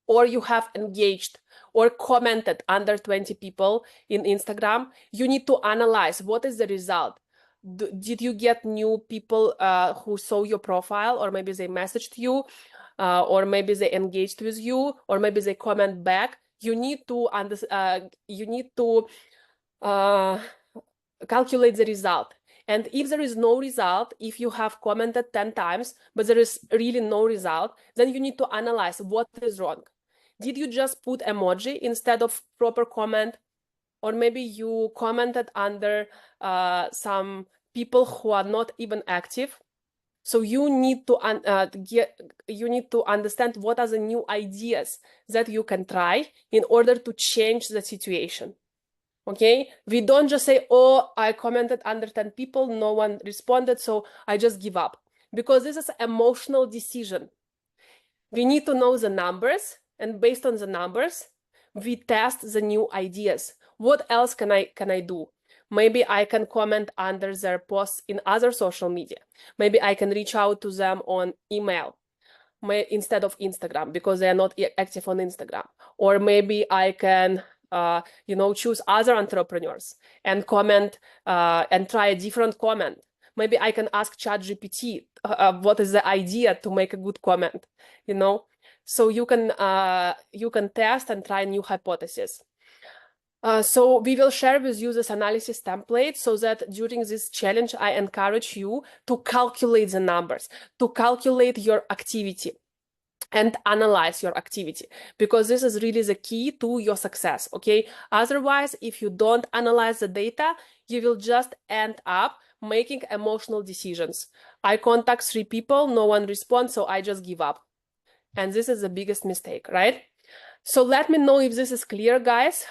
or you have engaged or commented under 20 people in Instagram, you need to analyze what is the result. Did you get new people who saw your profile, or maybe they messaged you, or maybe they engaged with you, or maybe they comment back? You need to calculate the result. And if there is no result, if you have commented 10 times, but there is really no result, then you need to analyze what is wrong. Did you just put emoji instead of proper comment? Or maybe you commented under some people who are not even active. So you need to understand what are the new ideas that you can try in order to change the situation. Okay, we don't just say, oh, I commented under 10 people, no one responded, so I just give up. Because this is an emotional decision. We need to know the numbers, and based on the numbers, we test the new ideas. What else can I do? Maybe I can comment under their posts in other social media. Maybe I can reach out to them on email instead of Instagram, because they are not active on Instagram. Or maybe I can choose other entrepreneurs and comment and try a different comment. Maybe I can ask ChatGPT what is the idea to make a good comment, So you can test and try new hypotheses. So we will share with you this analysis template, so that during this challenge, I encourage you to calculate the numbers, to calculate your activity and analyze your activity, because this is really the key to your success, okay? Otherwise, if you don't analyze the data, you will just end up making emotional decisions. I contact 3 people, no one responds, so I just give up. And this is the biggest mistake, right? So let me know if this is clear, guys.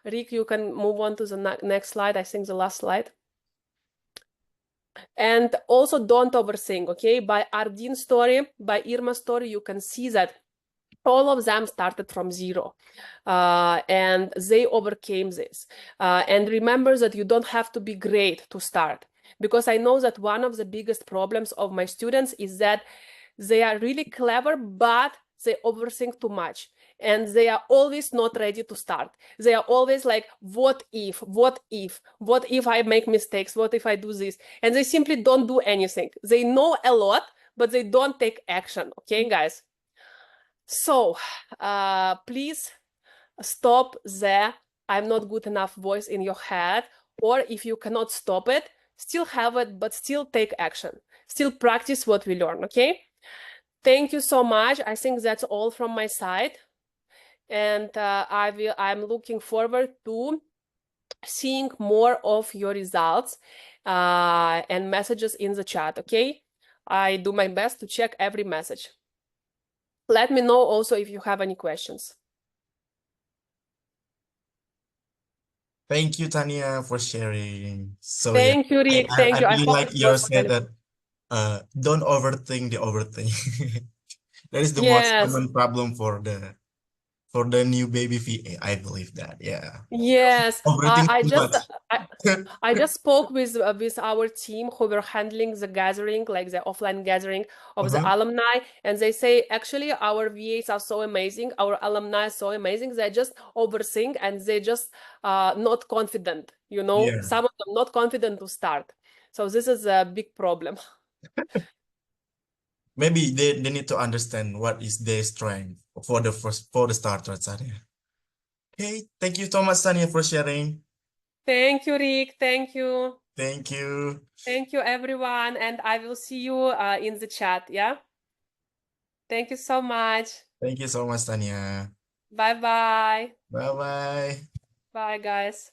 Rick, you can move on to the next slide. I think the last slide. And also don't overthink, okay? By Ardeen's story, by Irma's story, you can see that all of them started from zero, and they overcame this. And remember that you don't have to be great to start, because I know that one of the biggest problems of my students is that they are really clever, but they overthink too much. And they are always not ready to start. They are always like, what if I make mistakes? What if I do this? And they simply don't do anything. They know a lot, but they don't take action. Okay, guys? So please stop the I'm not good enough voice in your head. Or if you cannot stop it, still have it, but still take action. Still practice what we learn, okay? Thank you so much. I think that's all from my side. And I'm looking forward to seeing more of your results and messages in the chat, okay? I do my best to check every message. Let me know also if you have any questions. Thank you, Tania, for sharing. So Thank you, Rick. Thank you. I really hope like it your was said helpful. that don't overthink the overthink. That is the most Yes. common problem for the new baby VA. I believe that. Yeah. Yes, Overthink I too just much. I just spoke with our team who were handling the gathering, like the offline gathering of the alumni, and they say actually our VAs are so amazing, our alumni are so amazing. They just overthink and they just not confident. Yeah. Some of them not confident to start. So this is a big problem. Maybe they need to understand what is their strength for the starter, Tania. Okay, thank you so much, Tania, for sharing. Thank you, Rick. Thank you. Thank you. Thank you, everyone, and I will see you in the chat. Yeah. Thank you so much. Thank you so much, Tania. Bye-bye. Bye-bye. Bye, guys.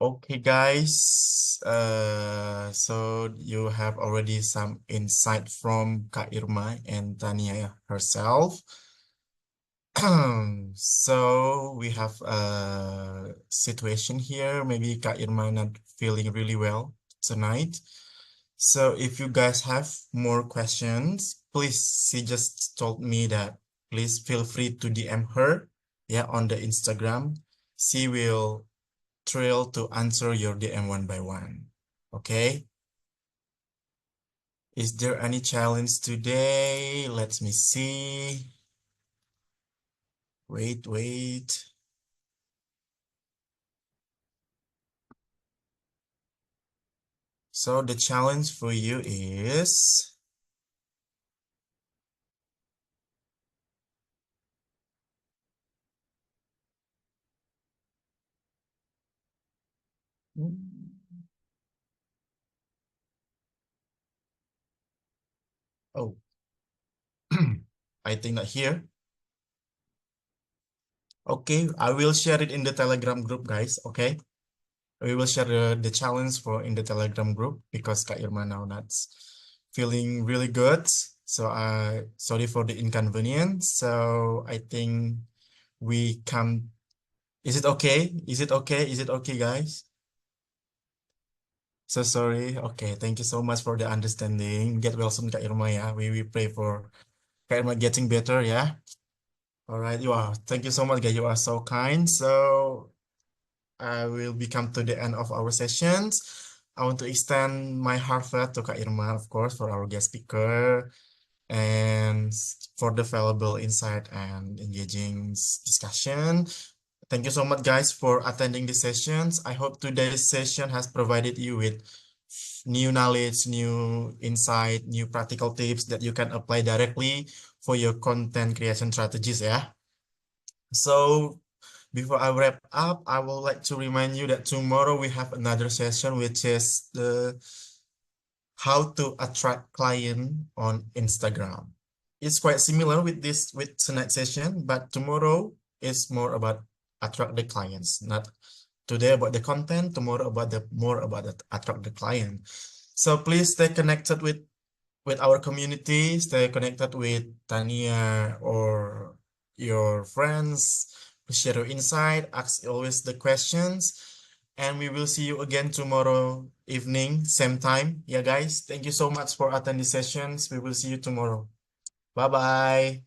Okay, guys. So you have already some insight from Kak Irma and Tania herself. So we have a situation here. Maybe Kak Irma not feeling really well tonight. So if you guys have more questions, please, she just told me that please feel free to DM her, yeah, on the Instagram. She will try to answer your DM one by one. Okay? Is there any challenge today? Let me see. Wait. So the challenge for you is oh, I think not here. Okay, I will share it in the Telegram group, guys. Okay, we will share the challenge for in the Telegram group because Kak Irma now not feeling really good. So sorry for the inconvenience. So I think we come. Is it okay? Is it okay? Is it okay, guys? So sorry. Okay, thank you so much for the understanding. Get well soon, Kak Irma. Yeah, we pray for Kak Irma getting better. Yeah. All right, thank you so much, guys. You are so kind. So I will become to the end of our sessions. I want to extend my heartfelt to Kak Irma, of course, for our guest speaker and for the valuable insight and engaging discussion. Thank you so much, guys, for attending the sessions. I hope today's session has provided you with new knowledge, new insight, new practical tips that you can apply directly for your content creation strategies, yeah. So before I wrap up, I would like to remind you that tomorrow we have another session, which is the how to attract client on Instagram. It's quite similar with tonight's session, but tomorrow is more about attract the clients, not today about the content, tomorrow about more about the attract the client. So please stay connected with our community, stay connected with Tania or your friends, share your insight, ask always the questions, and we will see you again tomorrow evening, same time. Yeah, guys, thank you so much for attending sessions. We will see you tomorrow. Bye-bye.